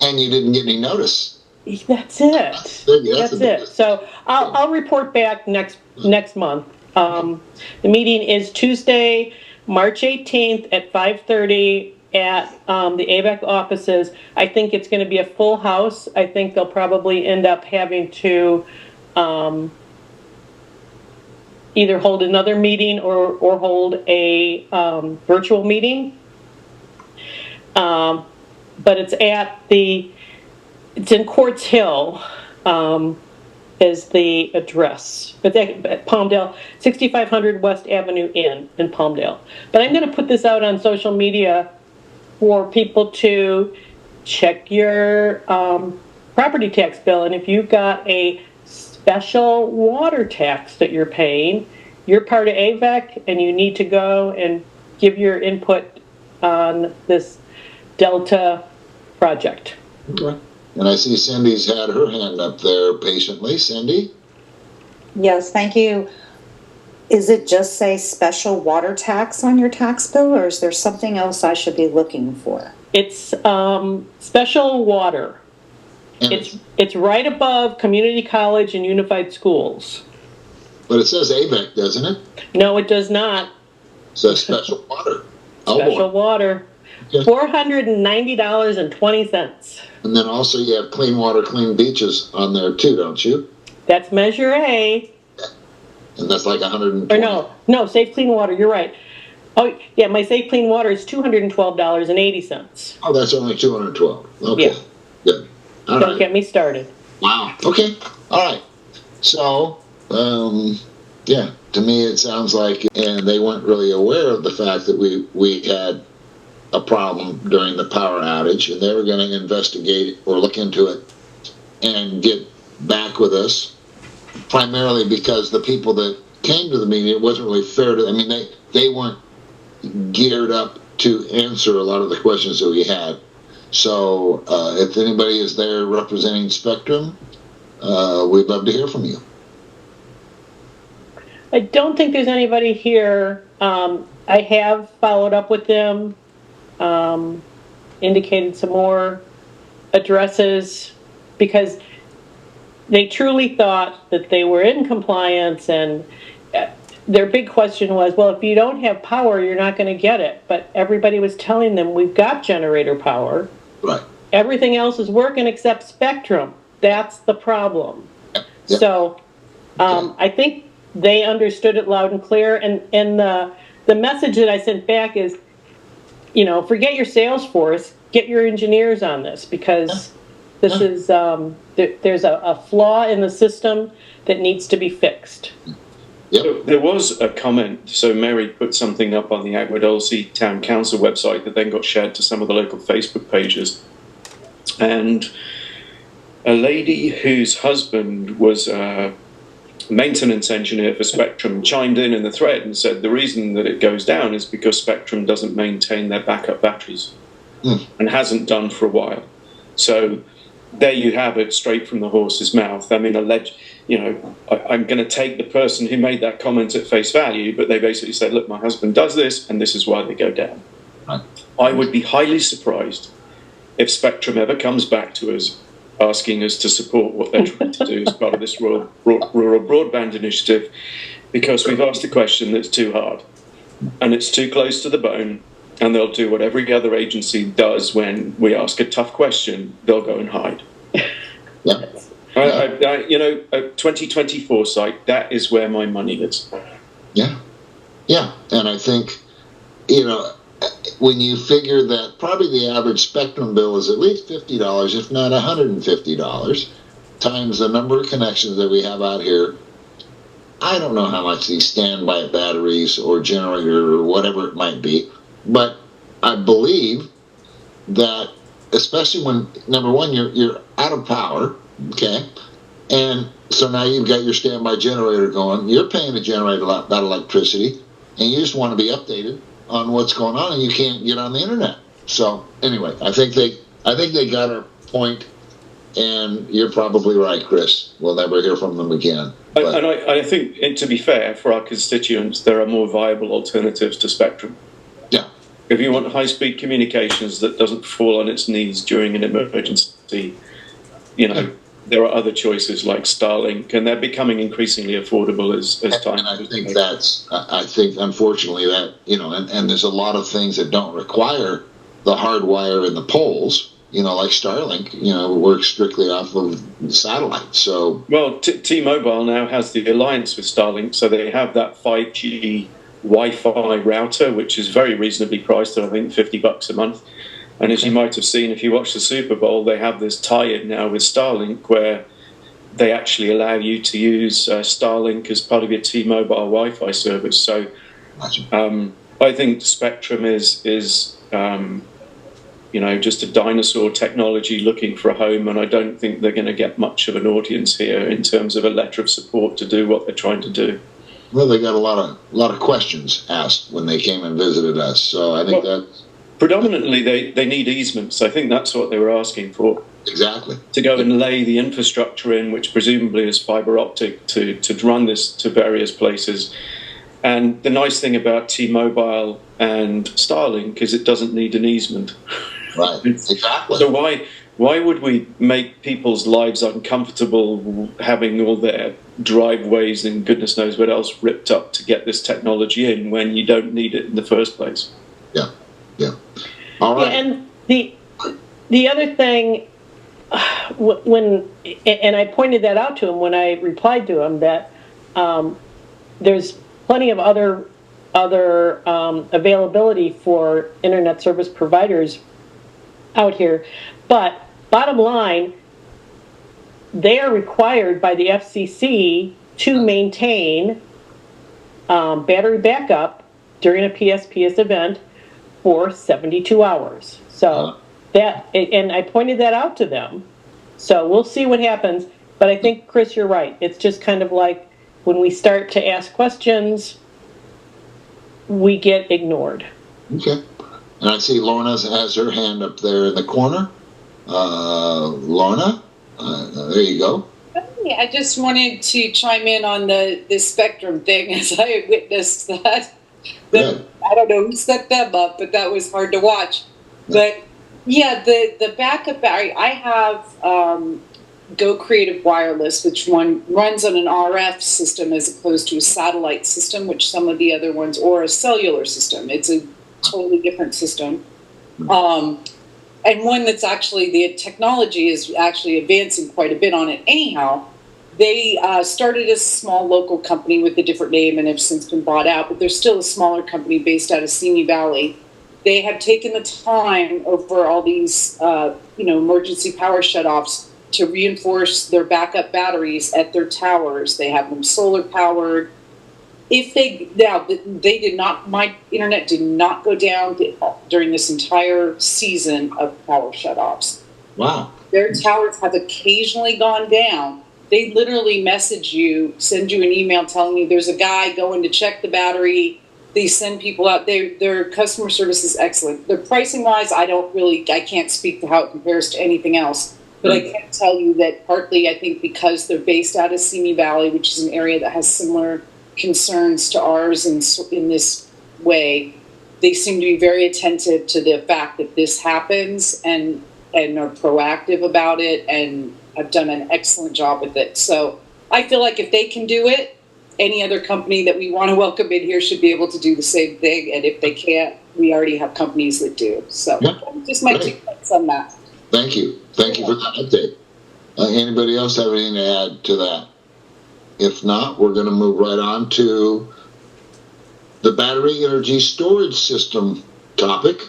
And you didn't get any notice. That's it. That's it. So I'll report back next month. The meeting is Tuesday, March 18th at 5:30 at the Avek offices. I think it's going to be a full house. I think they'll probably end up having to either hold another meeting or hold a virtual meeting. But it's it's in Quartz Hill, is the address. But at Palmdale, 6500 West Avenue in Palmdale. But I'm going to put this out on social media for people to check your property tax bill. And if you've got a special water tax that you're paying, you're part of Avek, and you need to go and give your input on this Delta project. Okay. And I see Cindy's had her hand up there patiently. Cindy? Yes, thank you. Is it just say special water tax on your tax bill, or is there something else I should be looking for? It's special water. And It's right above community college and unified schools. But it says Avek, doesn't it? No, it does not. It says special water. Special water. Okay. $490.20. And then also you have clean water, clean beaches on there too, don't you? That's Measure A. And that's like 120. Or no, Safe Clean Water, you're right. Oh, yeah, my Safe Clean Water is $212.80. Oh, that's only 212. Okay. Yeah. Good. All Don't right. get me started. Wow. Okay. All right. So, yeah, to me it sounds like, and they weren't really aware of the fact that we had a problem during the power outage, and they were going to investigate or look into it and get back with us, primarily because the people that came to the meeting, it wasn't really fair to, I mean, they weren't geared up to answer a lot of the questions that we had. So if anybody is there representing Spectrum, we'd love to hear from you. I don't think there's anybody here. I have followed up with them, indicated some more addresses, because they truly thought that they were in compliance, and their big question was, well, if you don't have power, you're not going to get it. But everybody was telling them, we've got generator power. Right. Everything else is working except Spectrum. That's the problem. Yep. So I think they understood it loud and clear. And the message that I sent back is, you know, forget your sales force, get your engineers on this, because this is, there's a flaw in the system that needs to be fixed. Yep. So there was a comment, so Mary put something up on the Agua Dulce Town Council website that then got shared to some of the local Facebook pages. And a lady whose husband was a maintenance engineer for Spectrum chimed in the thread and said the reason that it goes down is because Spectrum doesn't maintain their backup batteries and hasn't done for a while. So there you have it, straight from the horse's mouth. I mean, I'm going to take the person who made that comment at face value, but they basically said, look, my husband does this, and this is why they go down. Right. I would be highly surprised if Spectrum ever comes back to us asking us to support what they're trying to do as part of this rural broadband initiative, because we've asked a question that's too hard, and it's too close to the bone, and they'll do what every other agency does when we ask a tough question. They'll go and hide. Yeah. A 2020 foresight, that is where my money is. Yeah. Yeah. And I think, you know, when you figure that probably the average Spectrum bill is at least $50, if not $150, times the number of connections that we have out here, I don't know how much these standby batteries or generator or whatever it might be, but I believe that, especially when, number one, you're out of power, okay, and so now you've got your standby generator going, you're paying to generate a lot of electricity, and you just want to be updated on what's going on, and you can't get on the internet. So anyway, I think they got our point, and you're probably right, Chris. We'll never hear from them again. And I think, to be fair, for our constituents, there are more viable alternatives to Spectrum. Yeah. If you want high-speed communications that doesn't fall on its knees during an emergency, you know, there are other choices like Starlink, and they're becoming increasingly affordable as time. And I think unfortunately that, you know, and there's a lot of things that don't require the hard wire in the poles, you know, like Starlink, you know, works strictly off of satellite. So, well, T-Mobile now has the alliance with Starlink, so they have that 5G Wi-Fi router, which is very reasonably priced at, I think, $50 a month. And as you might have seen, if you watch the Super Bowl, they have this tie-in now with Starlink where they actually allow you to use Starlink as part of your T-Mobile Wi-Fi service. So I think Spectrum is you know, just a dinosaur technology looking for a home, and I don't think they're going to get much of an audience here in terms of a letter of support to do what they're trying to do. Well, they got a lot of questions asked when they came and visited us, so I think that's... Predominantly, they need easements. I think that's what they were asking for. Exactly. To go and lay the infrastructure in, which presumably is fiber optic, to run this to various places. And the nice thing about T-Mobile and Starlink is it doesn't need an easement. Right, exactly. So why would we make people's lives uncomfortable having all their driveways and goodness knows what else ripped up to get this technology in when you don't need it in the first place? Yeah. Yeah. All right. Yeah, and the other thing, and I pointed that out to him when I replied to him, that there's plenty of other availability for internet service providers out here, but bottom line, they are required by the FCC to maintain battery backup during a PSPS event for 72 hours. So and I pointed that out to them. So we'll see what happens. But I think, Chris, you're right. It's just kind of like when we start to ask questions, we get ignored. Okay. And I see Lorna has her hand up there in the corner. Lorna, there you go. Hey, I just wanted to chime in on the spectrum thing as I witnessed that. I don't know who set them up, but that was hard to watch. But yeah, the backup battery, I have Go Creative Wireless, which one runs on an RF system as opposed to a satellite system, which some of the other ones, or a cellular system. It's a totally different system. And one that's actually, the technology is actually advancing quite a bit on it. Anyhow, they started as a small local company with a different name and have since been bought out, but they're still a smaller company based out of Simi Valley. They have taken the time over all these, emergency power shutoffs to reinforce their backup batteries at their towers. They have them solar powered. They did not, my internet did not go down during this entire season of power shutoffs. Wow. Their towers have occasionally gone down. They literally message you, send you an email telling you there's a guy going to check the battery. They send people out. Their customer service is excellent. Their pricing wise, I can't speak to how it compares to anything else. But I can tell you that partly, I think, because they're based out of Simi Valley, which is an area that has similar concerns to ours in this way, they seem to be very attentive to the fact that this happens and are proactive about it and have done an excellent job with it. So I feel like if they can do it, any other company that we want to welcome in here should be able to do the same thing. And if they can't, we already have companies that do. So just my 2 cents on that. Thank you. Thank you for that update. Anybody else have anything to add to that? If not, we're going to move right on to the battery energy storage system topic,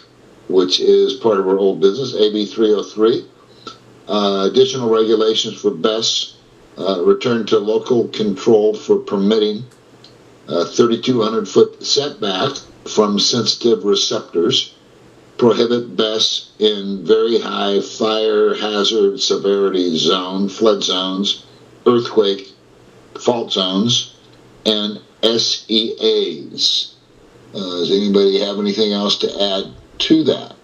which is part of our old business, AB 303. Additional regulations for BESS, return to local control for permitting 3,200-foot setback from sensitive receptors, prohibit BESS in very high fire hazard severity zone, flood zones, earthquake, fault zones, and SEAs. Does anybody have anything else to add to that?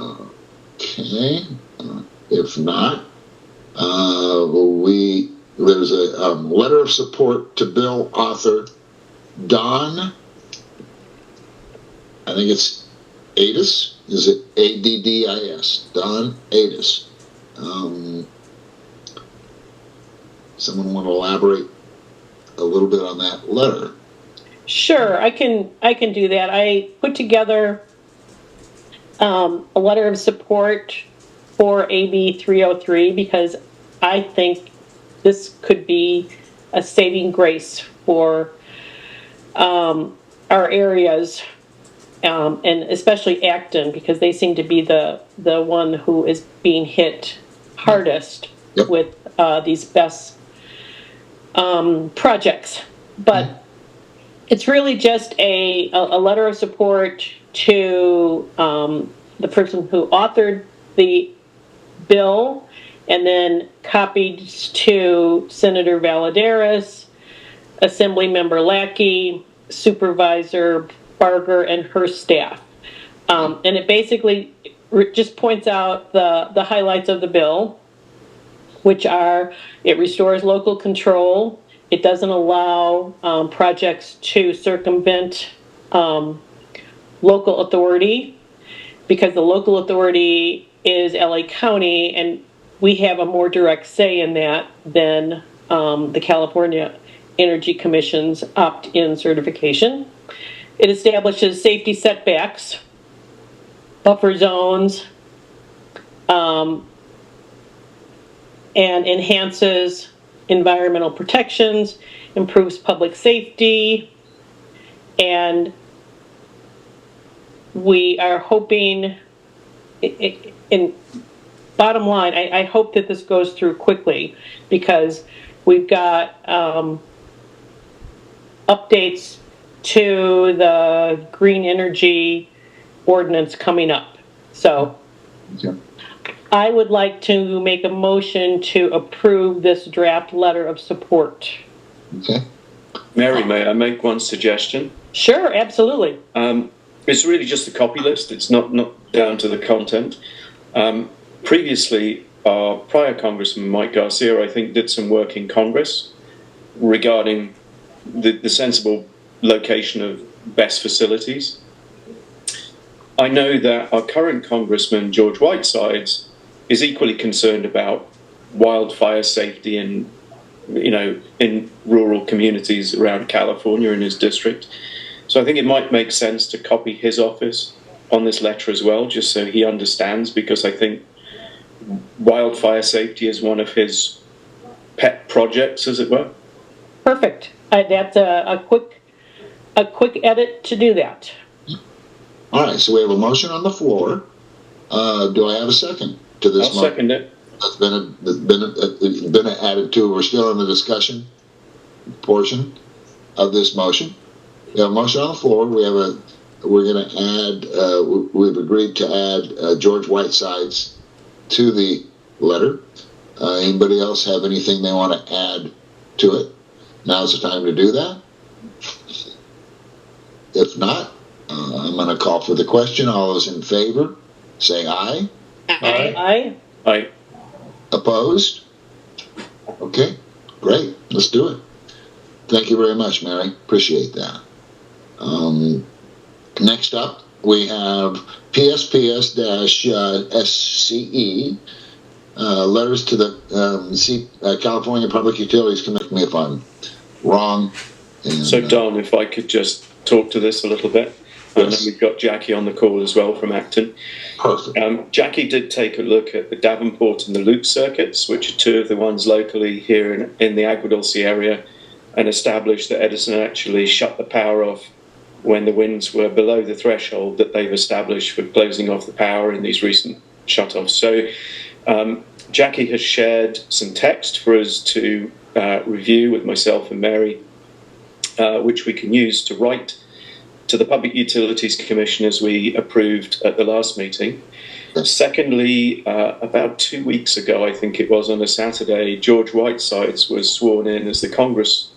Okay. If not, there's a letter of support to bill author Don, I think it's Addis. Is it Addis? Don Addis. Someone want to elaborate a little bit on that letter? Sure, I can do that. I put together a letter of support for AB 303 because I think this could be a saving grace for our areas, and especially Acton, because they seem to be the one who is being hit hardest with these BESS projects. But it's really just a letter of support to the person who authored the bill, and then copied to Senator Valadares, Assemblymember Lackey, Supervisor Barger, and her staff. And it basically just points out the highlights of the bill, which are: it restores local control, it doesn't allow projects to circumvent local authority, because the local authority is LA County, and we have a more direct say in that than the California Energy Commission's opt-in certification. It establishes safety setbacks, buffer zones, and enhances environmental protections, improves public safety, and we are hoping, in bottom line, I hope that this goes through quickly, because we've got updates to the green energy ordinance coming up. So I would like to make a motion to approve this draft letter of support. Okay. Mary, may I make one suggestion? Sure, absolutely. It's really just a copy list. It's not down to the content. Previously, our prior Congressman, Mike Garcia, I think, did some work in Congress regarding the sensible location of best facilities. I know that our current Congressman, George Whitesides, is equally concerned about wildfire safety in rural communities around California in his district. So I think it might make sense to copy his office on this letter as well, just so he understands, because I think wildfire safety is one of his pet projects, as it were. Perfect. That's a quick edit to do that. All right, so we have a motion on the floor. Do I have a second to this motion? I'll second it. That's been added to. We're still in the discussion portion of this motion. We have a motion on the floor. We're going to add. We've agreed to add George Whitesides to the letter. Anybody else have anything they want to add to it? Now's the time to do that. If not, I'm going to call for the question. All those in favor, say aye. Aye. Aye. Aye. Opposed? Okay, great. Let's do it. Thank you very much, Mary. Appreciate that. Next up, we have PSPS-SCE, letters to the California Public Utilities Commission. Correct me if I'm wrong. And, so, Don, if I could just talk to this a little bit. Yes. I know we've got Jackie on the call as well from Acton. Perfect. Jackie did take a look at the Davenport and the Loop circuits, which are two of the ones locally here in the Agua Dulce area, and established that Edison actually shut the power off when the winds were below the threshold that they've established for closing off the power in these recent shutoffs. So Jackie has shared some text for us to review with myself and Mary, which we can use to write to the Public Utilities Commission as we approved at the last meeting. Secondly, about 2 weeks ago, I think it was on a Saturday, George Whitesides was sworn in as the Congress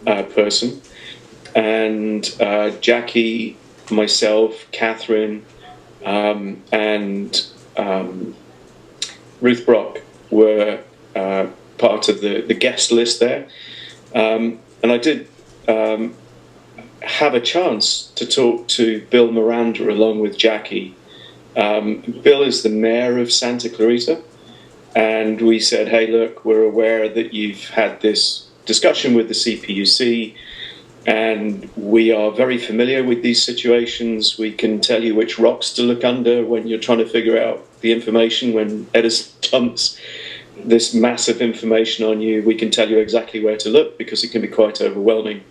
person, and Jackie, myself, Catherine, and Ruth Brock were part of the guest list there, and I did have a chance to talk to Bill Miranda along with Jackie. Bill is the mayor of Santa Clarita, and we said, hey, look, we're aware that you've had this discussion with the CPUC, and we are very familiar with these situations. We can tell you which rocks to look under when you're trying to figure out the information. When Edison dumps this massive information on you, we can tell you exactly where to look, because it can be quite overwhelming.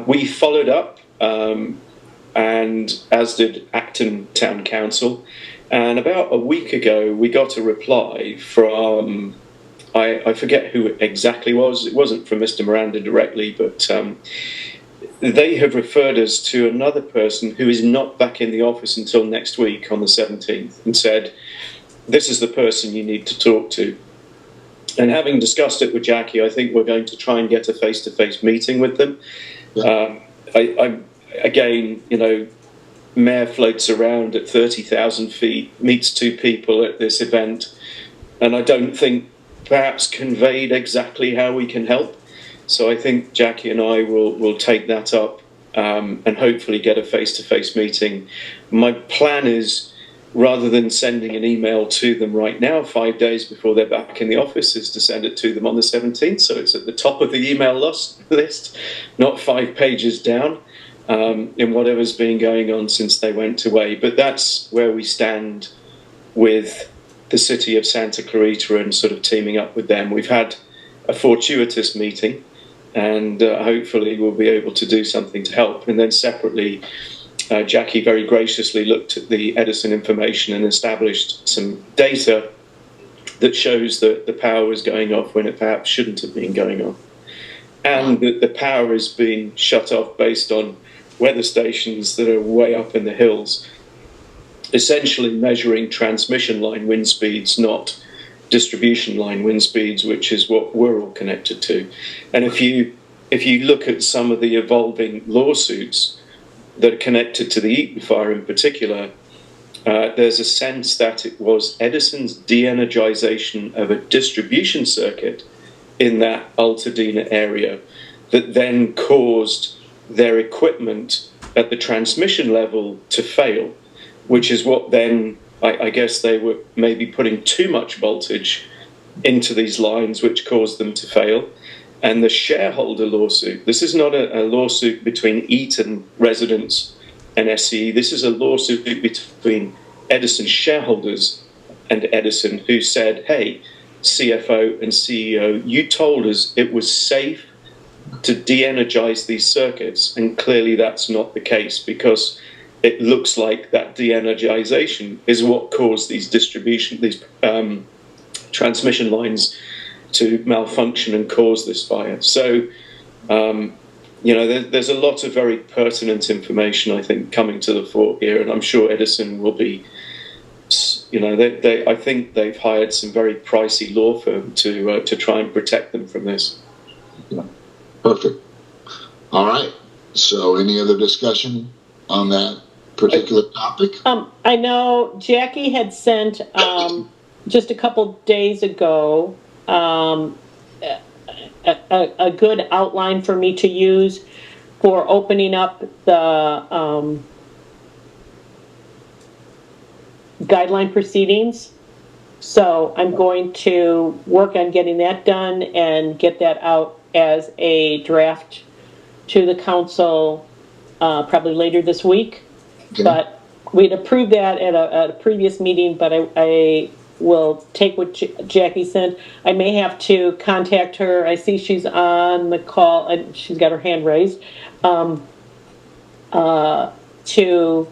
We followed up, and as did Acton Town Council, and about a week ago we got a reply from, I forget who it exactly was. It wasn't from Mr. Miranda directly, but they have referred us to another person who is not back in the office until next week on the 17th, and said, this is the person you need to talk to. And having discussed it with Jackie, I think we're going to try and get a face-to-face meeting with them. Again, Mayor floats around at 30,000 feet, meets two people at this event, and I don't think perhaps conveyed exactly how we can help. So I think Jackie and I will take that up and hopefully get a face-to-face meeting. My plan is, rather than sending an email to them right now, 5 days before they're back in the office, is to send it to them on the 17th. So it's at the top of the email list, not 5 pages down, in whatever's been going on since they went away. But that's where we stand with the city of Santa Clarita and sort of teaming up with them. We've had a fortuitous meeting, and hopefully we'll be able to do something to help. And then separately, Jackie very graciously looked at the Edison information and established some data that shows that the power was going off when it perhaps shouldn't have been going off. And that the power is being shut off based on weather stations that are way up in the hills. essentially measuring transmission line wind speeds, not distribution line wind speeds, which is what we're all connected to. And if you look at some of the evolving lawsuits that are connected to the Eaton fire in particular, there's a sense that it was Edison's de-energization of a distribution circuit in that Altadena area that then caused their equipment at the transmission level to fail, which is what then, I guess they were maybe putting too much voltage into these lines, which caused them to fail. And the shareholder lawsuit, this is not a lawsuit between Eaton residents and SCE, this is a lawsuit between Edison shareholders and Edison, who said, hey, CFO and CEO, you told us it was safe to de-energize these circuits, and clearly that's not the case, because it looks like that de-energization is what caused these transmission lines to malfunction and cause this fire. So, there's a lot of very pertinent information, I think, coming to the fore here, and I'm sure Edison will be, I think they've hired some very pricey law firm to try and protect them from this. Perfect. All right. So any other discussion on that particular topic? I know Jackie had sent just a couple days ago a good outline for me to use for opening up the guideline proceedings. So I'm going to work on getting that done and get that out as a draft to the council probably later this week. Okay. But we'd approved that at a previous meeting, but I will take what Jackie sent. I may have to contact her. I see she's on the call and she's got her hand raised to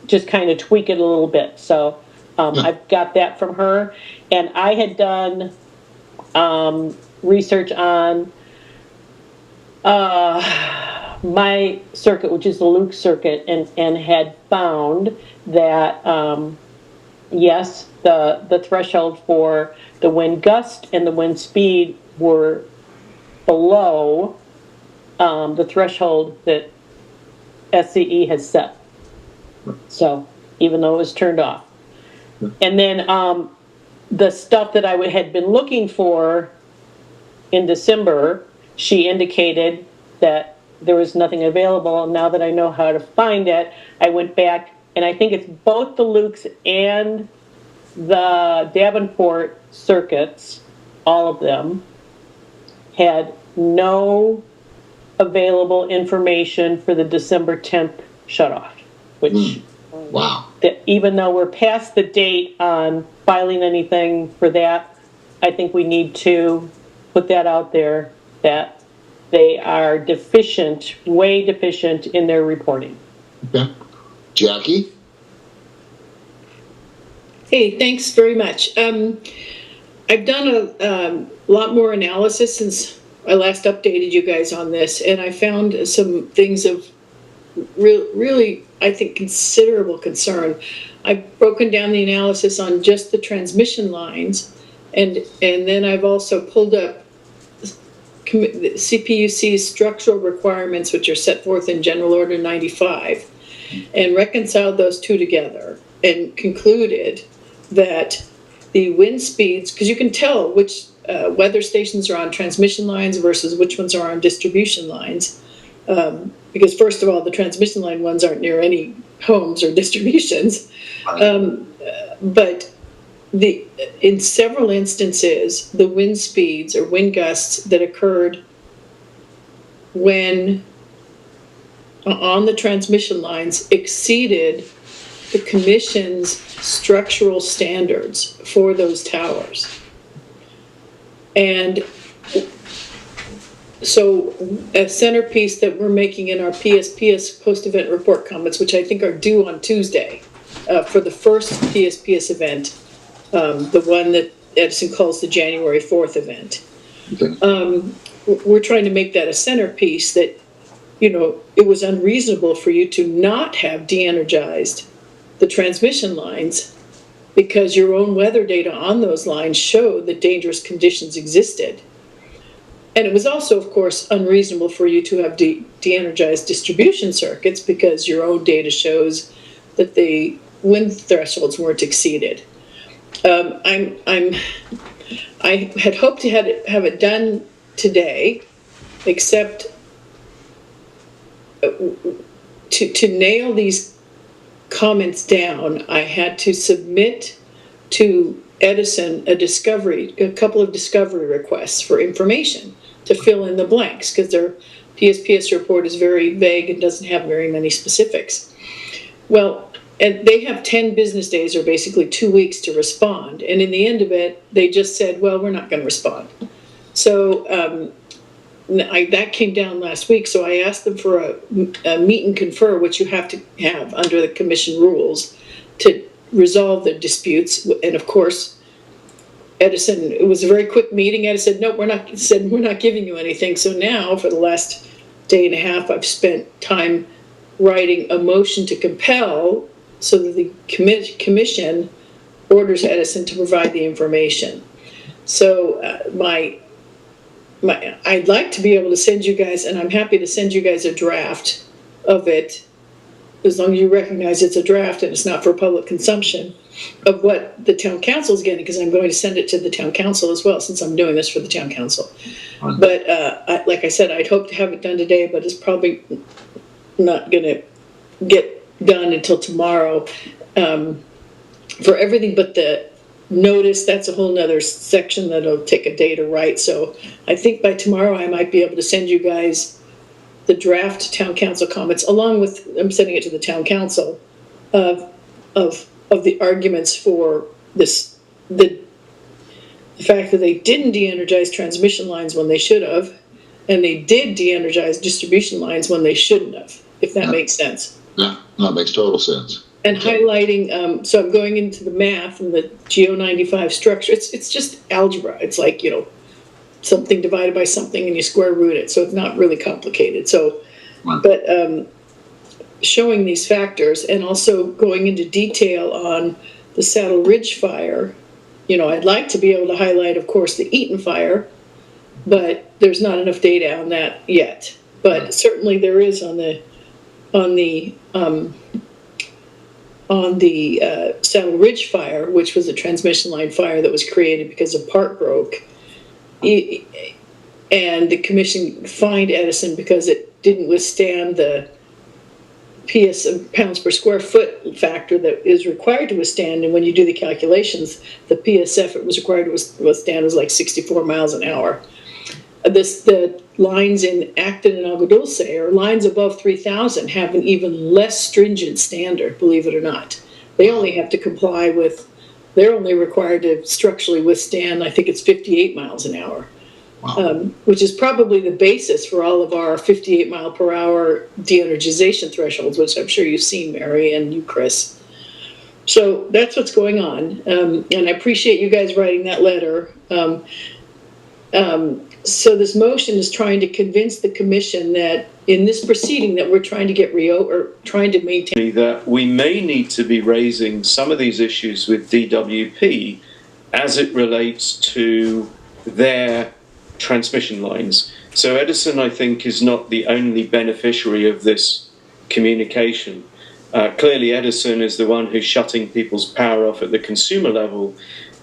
just kind of tweak it a little bit. So I've got that from her, and I had done research on my circuit, which is the Luke circuit, and had found that yes, the threshold for the wind gust and the wind speed were below the threshold that SCE has set. So even though it was turned off. And then the stuff that I had been looking for in December, she indicated that there was nothing available. And now that I know how to find it, I went back, and I think it's both the Lukes and the Davenport circuits, all of them, had no available information for the December 10th shutoff, which wow. That even though we're past the date on filing anything for that, I think we need to put that out there that they are deficient, way deficient in their reporting. Okay. Jackie? Hey, thanks very much. I've done a lot more analysis since I last updated you guys on this, and I found some things of really, I think, considerable concern. I've broken down the analysis on just the transmission lines, and then I've also pulled up CPUC's structural requirements, which are set forth in General Order 95, and reconciled those two together and concluded that the wind speeds, because you can tell which weather stations are on transmission lines versus which ones are on distribution lines, because first of all, the transmission line ones aren't near any homes or distributions, but in several instances, the wind speeds or wind gusts that occurred when on the transmission lines exceeded the Commission's structural standards for those towers. And so a centerpiece that we're making in our PSPS post-event report comments, which I think are due on Tuesday for the first PSPS event, the one that Edison calls the January 4th event. Okay. We're trying to make that a centerpiece that it was unreasonable for you to not have de-energized the transmission lines because your own weather data on those lines showed that dangerous conditions existed. And it was also, of course, unreasonable for you to have de-energized distribution circuits because your own data shows that the wind thresholds weren't exceeded. I had hoped to have it done today, except to nail these comments down, I had to submit to Edison a couple of discovery requests for information to fill in the blanks, because their PSPS report is very vague and doesn't have very many specifics. Well, and they have 10 business days, or basically 2 weeks, to respond. And in the end of it, they just said, well, we're not going to respond. So that came down last week. So I asked them for a meet and confer, which you have to have under the commission rules to resolve the disputes. And of course, Edison, it was a very quick meeting. Edison said, no, we're not giving you anything. So now for the last day and a half, I've spent time writing a motion to compel so that the commission orders Edison to provide the information. So I'd like to be able to send you guys, and I'm happy to send you guys a draft of it, as long as you recognize it's a draft and it's not for public consumption, of what the town council is getting, because I'm going to send it to the town council as well, since I'm doing this for the town council. But like I said, I'd hope to have it done today, but it's probably not going to get done until tomorrow. For everything but the notice, that's a whole nother section that'll take a day to write. So I think by tomorrow I might be able to send you guys the draft town council comments, along with, I'm sending it to the town council, of the arguments for this, the fact that they didn't de-energize transmission lines when they should have, and they did de-energize distribution lines when they shouldn't have, if that makes sense. Yeah, that makes total sense. And highlighting, so I'm going into the math and the GO95 structure. It's just algebra. It's like, something divided by something and you square root it. So it's not really complicated. So, but showing these factors and also going into detail on the Saddle Ridge fire. I'd like to be able to highlight, of course, the Eaton fire, but there's not enough data on that yet. But certainly there is on the Saddle Ridge fire, which was a transmission line fire that was created because a part broke. And the commission fined Edison because it didn't withstand the pounds per square foot factor that is required to withstand. And when you do the calculations, the PSF it was required to withstand was like 64 miles an hour. The lines in Acton and Agua Dulce, or lines above 3,000, have an even less stringent standard, believe it or not. They only have to comply with, they're only required to structurally withstand, I think it's 58 miles an hour. Wow. Which is probably the basis for all of our 58 mile per hour de-energization thresholds, which I'm sure you've seen, Mary, and you, Chris. So that's what's going on. And I appreciate you guys writing that letter. So this motion is trying to convince the commission that in this proceeding that we're trying to get trying to maintain. That we may need to be raising some of these issues with DWP as it relates to their transmission lines. So Edison, I think, is not the only beneficiary of this communication. Clearly, Edison is the one who's shutting people's power off at the consumer level,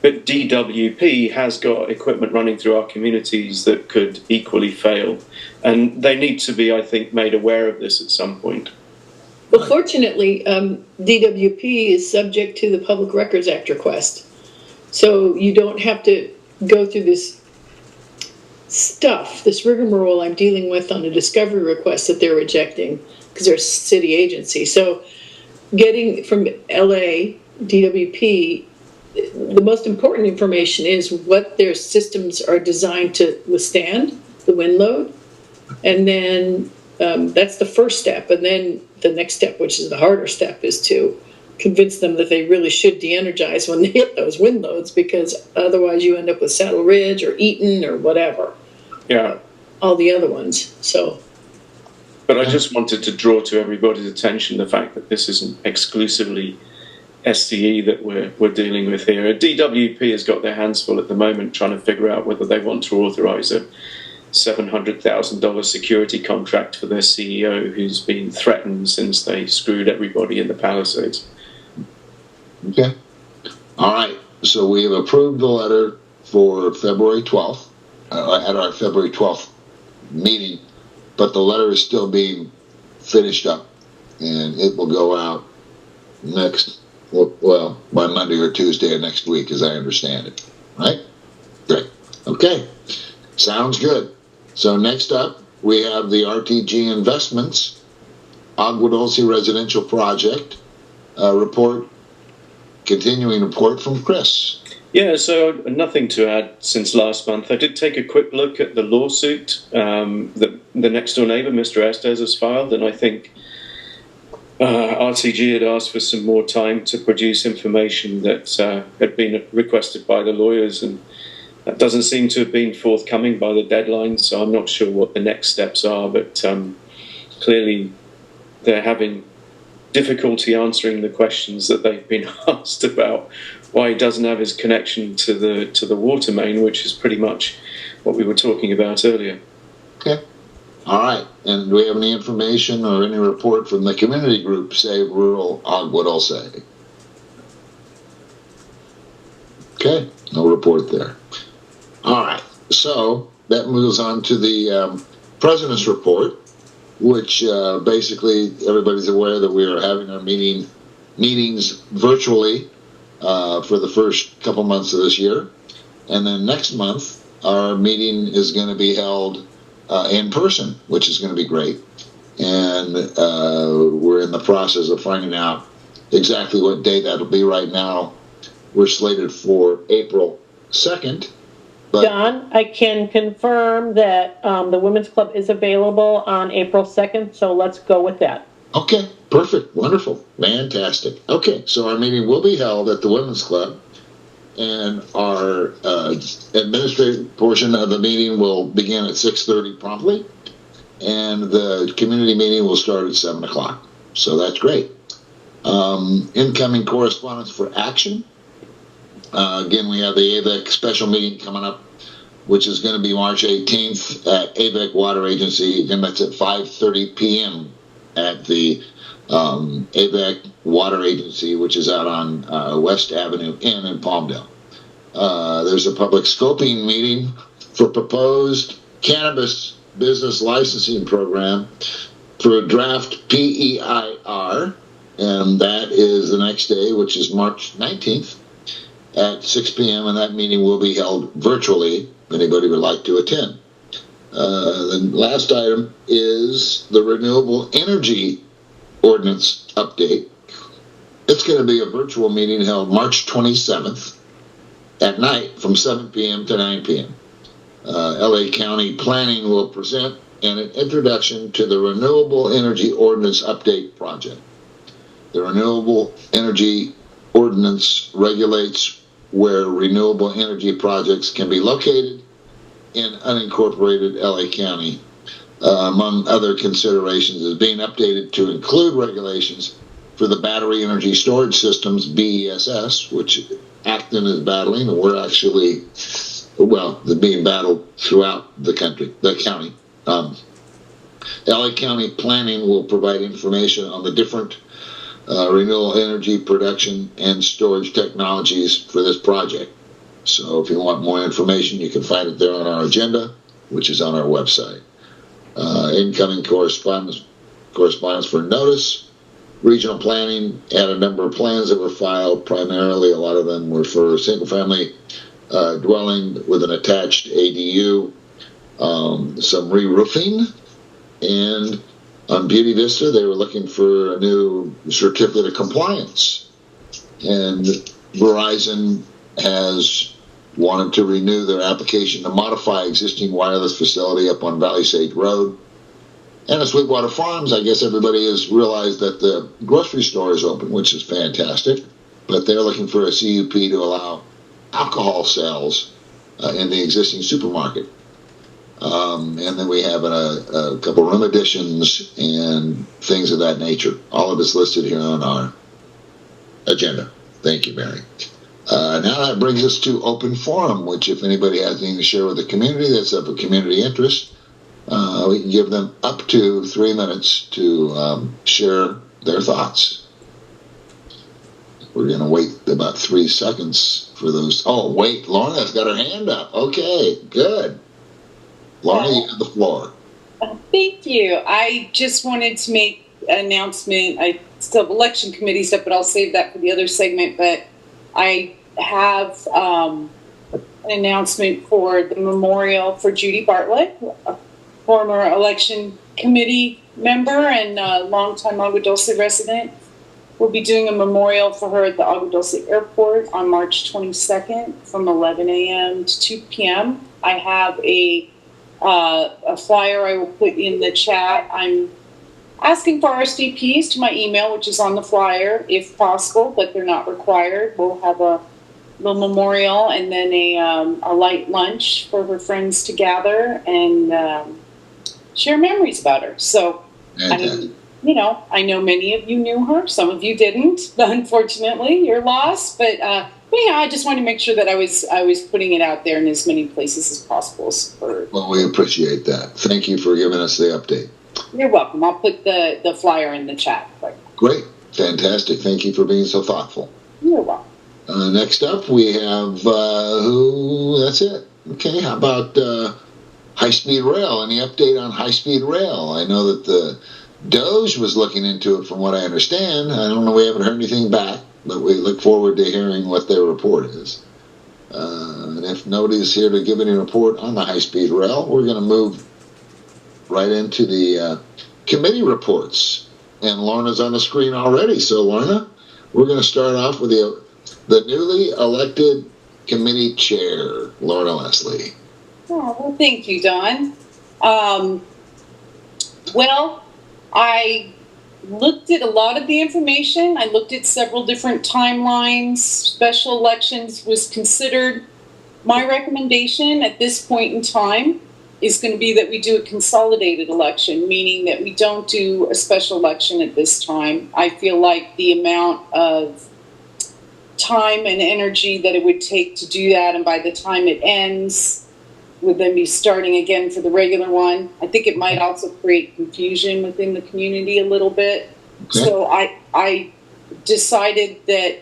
but DWP has got equipment running through our communities that could equally fail. And they need to be, I think, made aware of this at some point. Well, fortunately, DWP is subject to the Public Records Act request. So you don't have to go through this stuff, this rigmarole I'm dealing with on a discovery request that they're rejecting because they're a city agency. So getting from LA, DWP, the most important information is what their systems are designed to withstand, the wind load. And then that's the first step. And then the next step, which is the harder step, is to convince them that they really should de-energize when they hit those wind loads, because otherwise you end up with Saddle Ridge or Eaton or whatever. Yeah. All the other ones. So But I just wanted to draw to everybody's attention the fact that this isn't exclusively SCE that we're dealing with here. DWP has got their hands full at the moment trying to figure out whether they want to authorize a $700,000 security contract for their CEO, who's been threatened since they screwed everybody in the Palisades. Okay. All right. So we have approved the letter for February 12th, at our February 12th meeting, but the letter is still being finished up, and it will go out by Monday or Tuesday of next week, as I understand it. Right? Great. Okay. Sounds good. So next up, we have the RTG Investments Agua Dulce Residential Project continuing report from Chris. Yeah, so nothing to add since last month. I did take a quick look at the lawsuit that the next door neighbor, Mr. Estes, has filed, and I think RTG had asked for some more time to produce information that had been requested by the lawyers, and that doesn't seem to have been forthcoming by the deadline, so I'm not sure what the next steps are, but clearly they're having difficulty answering the questions that they've been asked about why he doesn't have his connection to the water main, which is pretty much what we were talking about earlier. Okay. All right. And do we have any information or any report from the community group, Save Rural Agua Dulce? Okay. No report there. All right. So that moves on to the President's Report, which basically everybody's aware that we are having our meetings virtually for the first couple months of this year. And then next month, our meeting is going to be held in person, which is going to be great. And we're in the process of finding out exactly what day that'll be. Right now, we're slated for April 2nd. But John, I can confirm that the Women's Club is available on April 2nd, so let's go with that. Okay, perfect, wonderful, fantastic. Okay, so our meeting will be held at the Women's Club, and our administrative portion of the meeting will begin at 6:30 promptly, and the community meeting will start at 7 o'clock. So that's great. Incoming correspondence for action. Again, we have the Avek special meeting coming up, which is going to be March 18th at Avek Water Agency. Again, that's at 5:30 p.m. at the Avek Water Agency, which is out on West Avenue Inn in Palmdale. There's a public scoping meeting for proposed cannabis business licensing program for a draft PEIR, and that is the next day, which is March 19th at 6 p.m., and that meeting will be held virtually if anybody would like to attend. The last item is the Renewable Energy Ordinance update. It's going to be a virtual meeting held March 27th at night from 7 p.m. to 9 p.m. LA County Planning will present an introduction to the Renewable Energy Ordinance Update Project. The Renewable Energy Ordinance regulates where renewable energy projects can be located in unincorporated LA County. Among other considerations, is being updated to include regulations for the battery energy storage systems, BESS, which Acton is battling, and we're actually, they're being battled throughout the county. LA County Planning will provide information on the different renewable energy production and storage technologies for this project. So if you want more information, you can find it there on our agenda, which is on our website. Incoming correspondence for notice. Regional planning had a number of plans that were filed. Primarily, a lot of them were for single-family dwelling with an attached ADU, some re-roofing, and on Beauty Vista, they were looking for a new certificate of compliance. And Verizon has wanted to renew their application to modify existing wireless facility up on Valley Sage Road. And at Sweetwater Farms, I guess everybody has realized that the grocery store is open, which is fantastic. But they're looking for a CUP to allow alcohol sales in the existing supermarket. And then we have a couple room additions and things of that nature. All of it's listed here on our agenda. Thank you, Mary. Now that brings us to open forum, which if anybody has anything to share with the community that's of a community interest, we can give them up to 3 minutes to share their thoughts. We're going to wait about 3 seconds for those. Oh, wait, Lorna's got her hand up. Okay, good. Lorna, you have the floor. Thank you. I just wanted to make an announcement. I still have election committee stuff, but I'll save that for the other segment. But I have an announcement for the memorial for Judy Bartlett, a former election committee member and a longtime Agua Dulce resident. We'll be doing a memorial for her at the Agua Dulce Airport on March 22nd from 11 a.m. to 2 p.m. I have a flyer I will put in the chat. I'm asking for RSVPs to my email, which is on the flyer, if possible, but they're not required. We'll have a little memorial and then a light lunch for her friends to gather and share memories about her. So, I know many of you knew her. Some of you didn't, unfortunately. You're lost. But I just wanted to make sure that I was putting it out there in as many places as possible. Well, we appreciate that. Thank you for giving us the update. You're welcome. I'll put the flyer in the chat. Great. Fantastic. Thank you for being so thoughtful. You're welcome. Next up, we have that's it. Okay, how about high-speed rail? Any update on high-speed rail? I know that the Doge was looking into it from what I understand. I don't know, we haven't heard anything back, but we look forward to hearing what their report is. And if nobody's here to give any report on the high-speed rail, we're going to move right into the committee reports. And Lorna's on the screen already. So, Lorna, we're going to start off with the newly elected committee chair, Lorna Leslie. Oh, well, thank you, Don. I looked at a lot of the information. I looked at several different timelines. Special elections was considered. My recommendation at this point in time is going to be that we do a consolidated election, meaning that we don't do a special election at this time. I feel like the amount of time and energy that it would take to do that, and by the time it ends, would then be starting again for the regular one. I think it might also create confusion within the community a little bit. Okay. So I decided that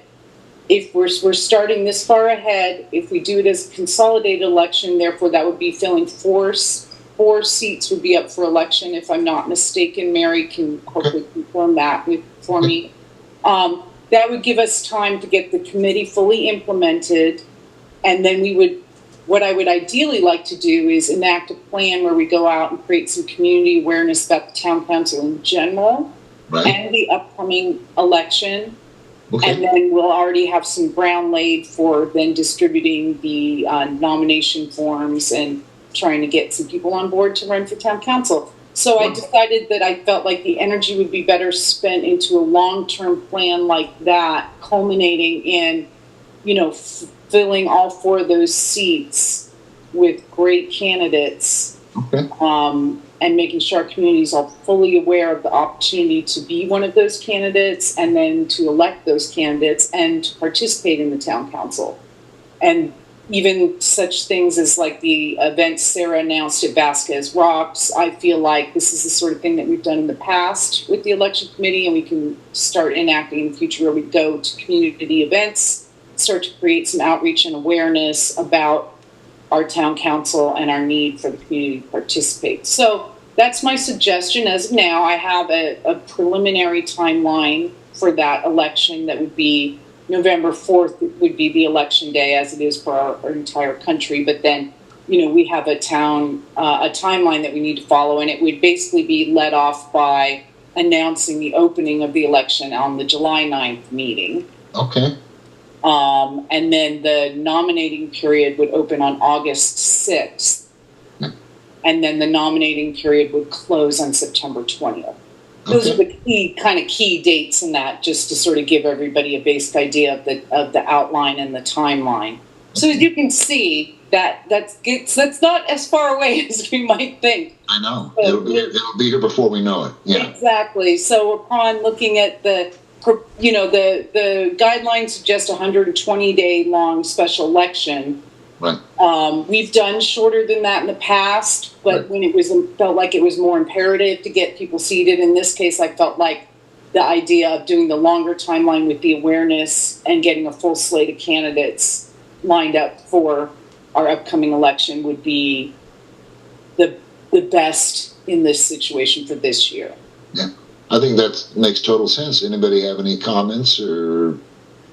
if we're starting this far ahead, if we do it as a consolidated election, therefore that would be filling four seats would be up for election, if I'm not mistaken. Mary can hopefully confirm that for me. That would give us time to get the committee fully implemented, and then what I would ideally like to do is enact a plan where we go out and create some community awareness about the town council in general, right, and the upcoming election. Okay. And then we'll already have some ground laid for then distributing the nomination forms and trying to get some people on board to run for town council. So I decided that I felt like the energy would be better spent into a long-term plan like that, culminating in, filling all 4 of those seats with great candidates, okay, and making sure our community is all fully aware of the opportunity to be one of those candidates and then to elect those candidates and to participate in the town council. And even such things as like the event Sarah announced at Vasquez Rocks, I feel like this is the sort of thing that we've done in the past with the election committee, and we can start enacting in the future where we go to community events, start to create some outreach and awareness about our town council and our need for the community to participate. So that's my suggestion. As of now, I have a preliminary timeline for that election that would be November 4th would be the election day, as it is for our entire country. But then, we have a timeline that we need to follow, and it would basically be led off by announcing the opening of the election on the July 9th meeting. Okay. And then the nominating period would open on August 6th. And then the nominating period would close on September 20th. Those are the key dates in that, just to sort of give everybody a basic idea of the outline and the timeline. So as you can see, that's not as far away as we might think. I know. It'll be here before we know it. Yeah. Exactly. So upon looking at the guidelines suggest 120-day long special election. Right. We've done shorter than that in the past, but when it felt like it was more imperative to get people seated. In this case, I felt like the idea of doing the longer timeline with the awareness and getting a full slate of candidates lined up for our upcoming election would be the best in this situation for this year. Yeah, I think that makes total sense. Anybody have any comments or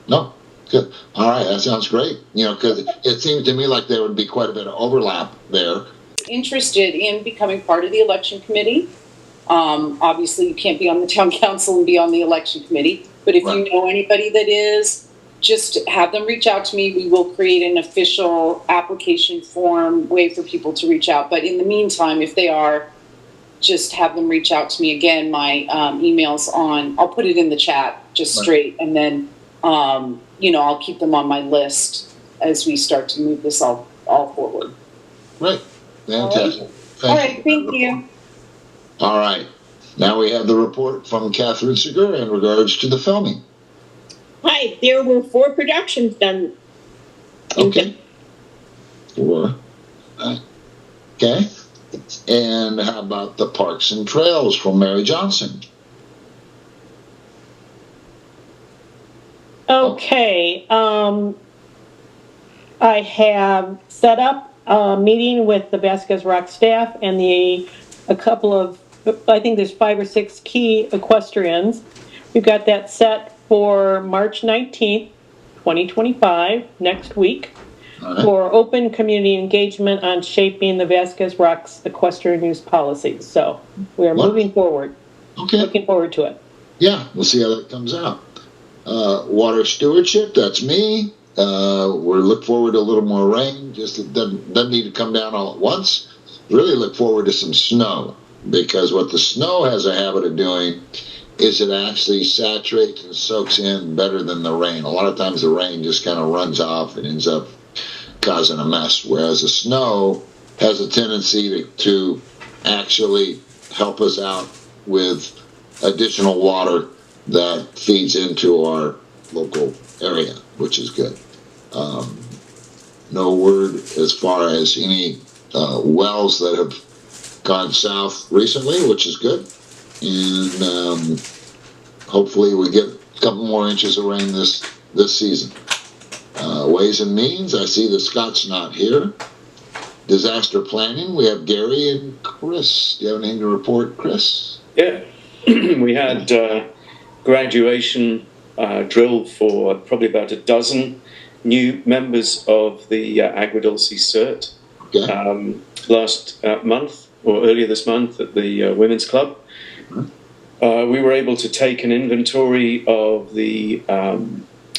no? Good. All right, that sounds great. Because it seems to me like there would be quite a bit of overlap there. Interested in becoming part of the election committee. Obviously, you can't be on the town council and be on the election committee. But if you know anybody that is, just have them reach out to me. We will create an official application form way for people to reach out. But in the meantime, if they are, just have them reach out to me. Again, my email's on. I'll put it in the chat just straight, and then I'll keep them on my list as we start to move this all forward. Right. Fantastic. All right. Thank you. All right. Now we have the report from Catherine Segura in regards to the filming. Hi, there were 4 productions done. Okay. 4. Okay. And how about the Parks and Trails from Mary Johnson? Okay. I have set up a meeting with the Vasquez Rock staff and a couple of, I think there's 5 or 6 key equestrians. We've got that set for March 19th, 2025, next week, for open community engagement on shaping the Vasquez Rocks equestrian use policies. So we are moving forward. Okay. Looking forward to it. Yeah, we'll see how that comes out. Water stewardship, that's me. We're looking forward to a little more rain. Just it doesn't need to come down all at once. Really look forward to some snow, because what the snow has a habit of doing is it actually saturates and soaks in better than the rain. A lot of times the rain just kind of runs off and ends up causing a mess, whereas the snow has a tendency to actually help us out with additional water that feeds into our local area, which is good. No word as far as any wells that have gone south recently, which is good. And hopefully we get a couple more inches of rain this season. Ways and Means, I see that Scott's not here. Disaster Planning, we have Gary and Chris. Do you have anything to report, Chris? Yeah, we had graduation drill for probably about a dozen new members of the Agua Dulce CERT last month, or earlier this month, at the Women's Club. We were able to take an inventory of the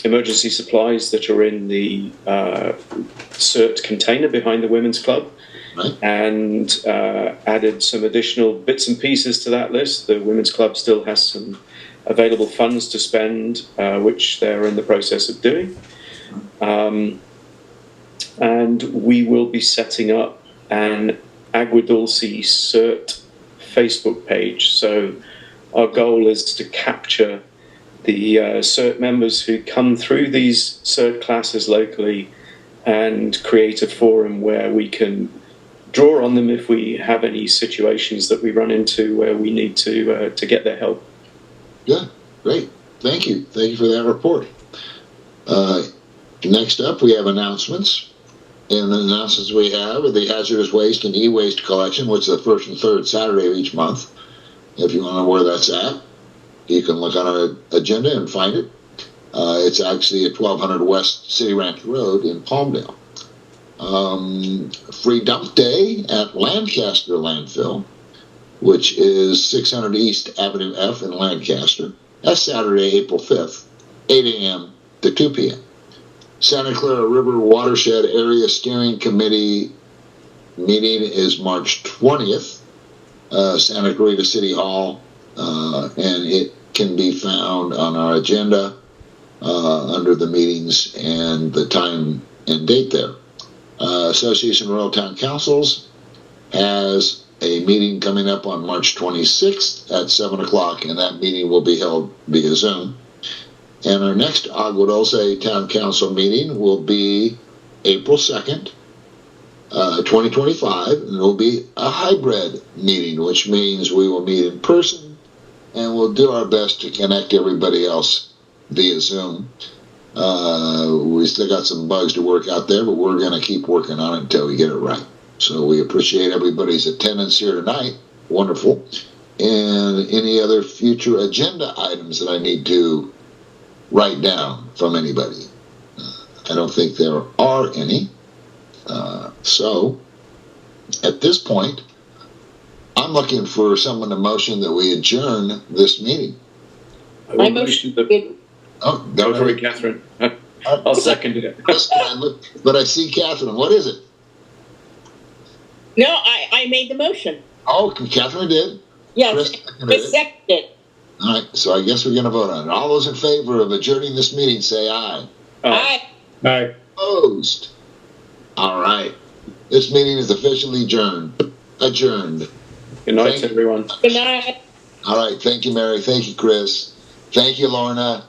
emergency supplies that are in the CERT container behind the Women's Club, and added some additional bits and pieces to that list. The Women's Club still has some available funds to spend, which they're in the process of doing. And we will be setting up an Agua Dulce CERT Facebook page. So our goal is to capture the CERT members who come through these CERT classes locally and create a forum where we can draw on them if we have any situations that we run into where we need to get their help. Yeah, great. Thank you. Thank you for that report. Next up, we have announcements. And the announcements we have are the hazardous waste and e-waste collection, which is the first and third Saturday of each month. If you want to know where that's at, you can look on our agenda and find it. It's actually at 1200 West City Ranch Road in Palmdale. Free dump day at Lancaster Landfill, which is 600 East Avenue F in Lancaster. That's Saturday, April 5th, 8 a.m. to 2 p.m. Santa Clara River Watershed Area Steering Committee meeting is March 20th, Santa Clarita City Hall, and it can be found on our agenda under the meetings and the time and date there. Association of Rural Town Councils has a meeting coming up on March 26th at 7 o'clock, and that meeting will be held via Zoom. And our next Agua Dulce Town Council meeting will be April 2nd, 2025, and it will be a hybrid meeting, which means we will meet in person, and we'll do our best to connect everybody else via Zoom. We still got some bugs to work out there, but we're going to keep working on it until we get it right. So we appreciate everybody's attendance here tonight. Wonderful. And any other future agenda items that I need to write down from anybody? I don't think there are any. So at this point, I'm looking for someone to motion that we adjourn this meeting. I motion that. Oh, go for it, Catherine. I'll second it. But I see Catherine. What is it? No, I made the motion. Oh, Catherine did? Yes, I seconded it. All right, so I guess we're going to vote on it. All those in favor of adjourning this meeting, say aye. Aye. Aye. Opposed? All right. This meeting is officially adjourned. Good night, everyone. Good night. All right. Thank you, Mary. Thank you, Chris. Thank you, Lorna.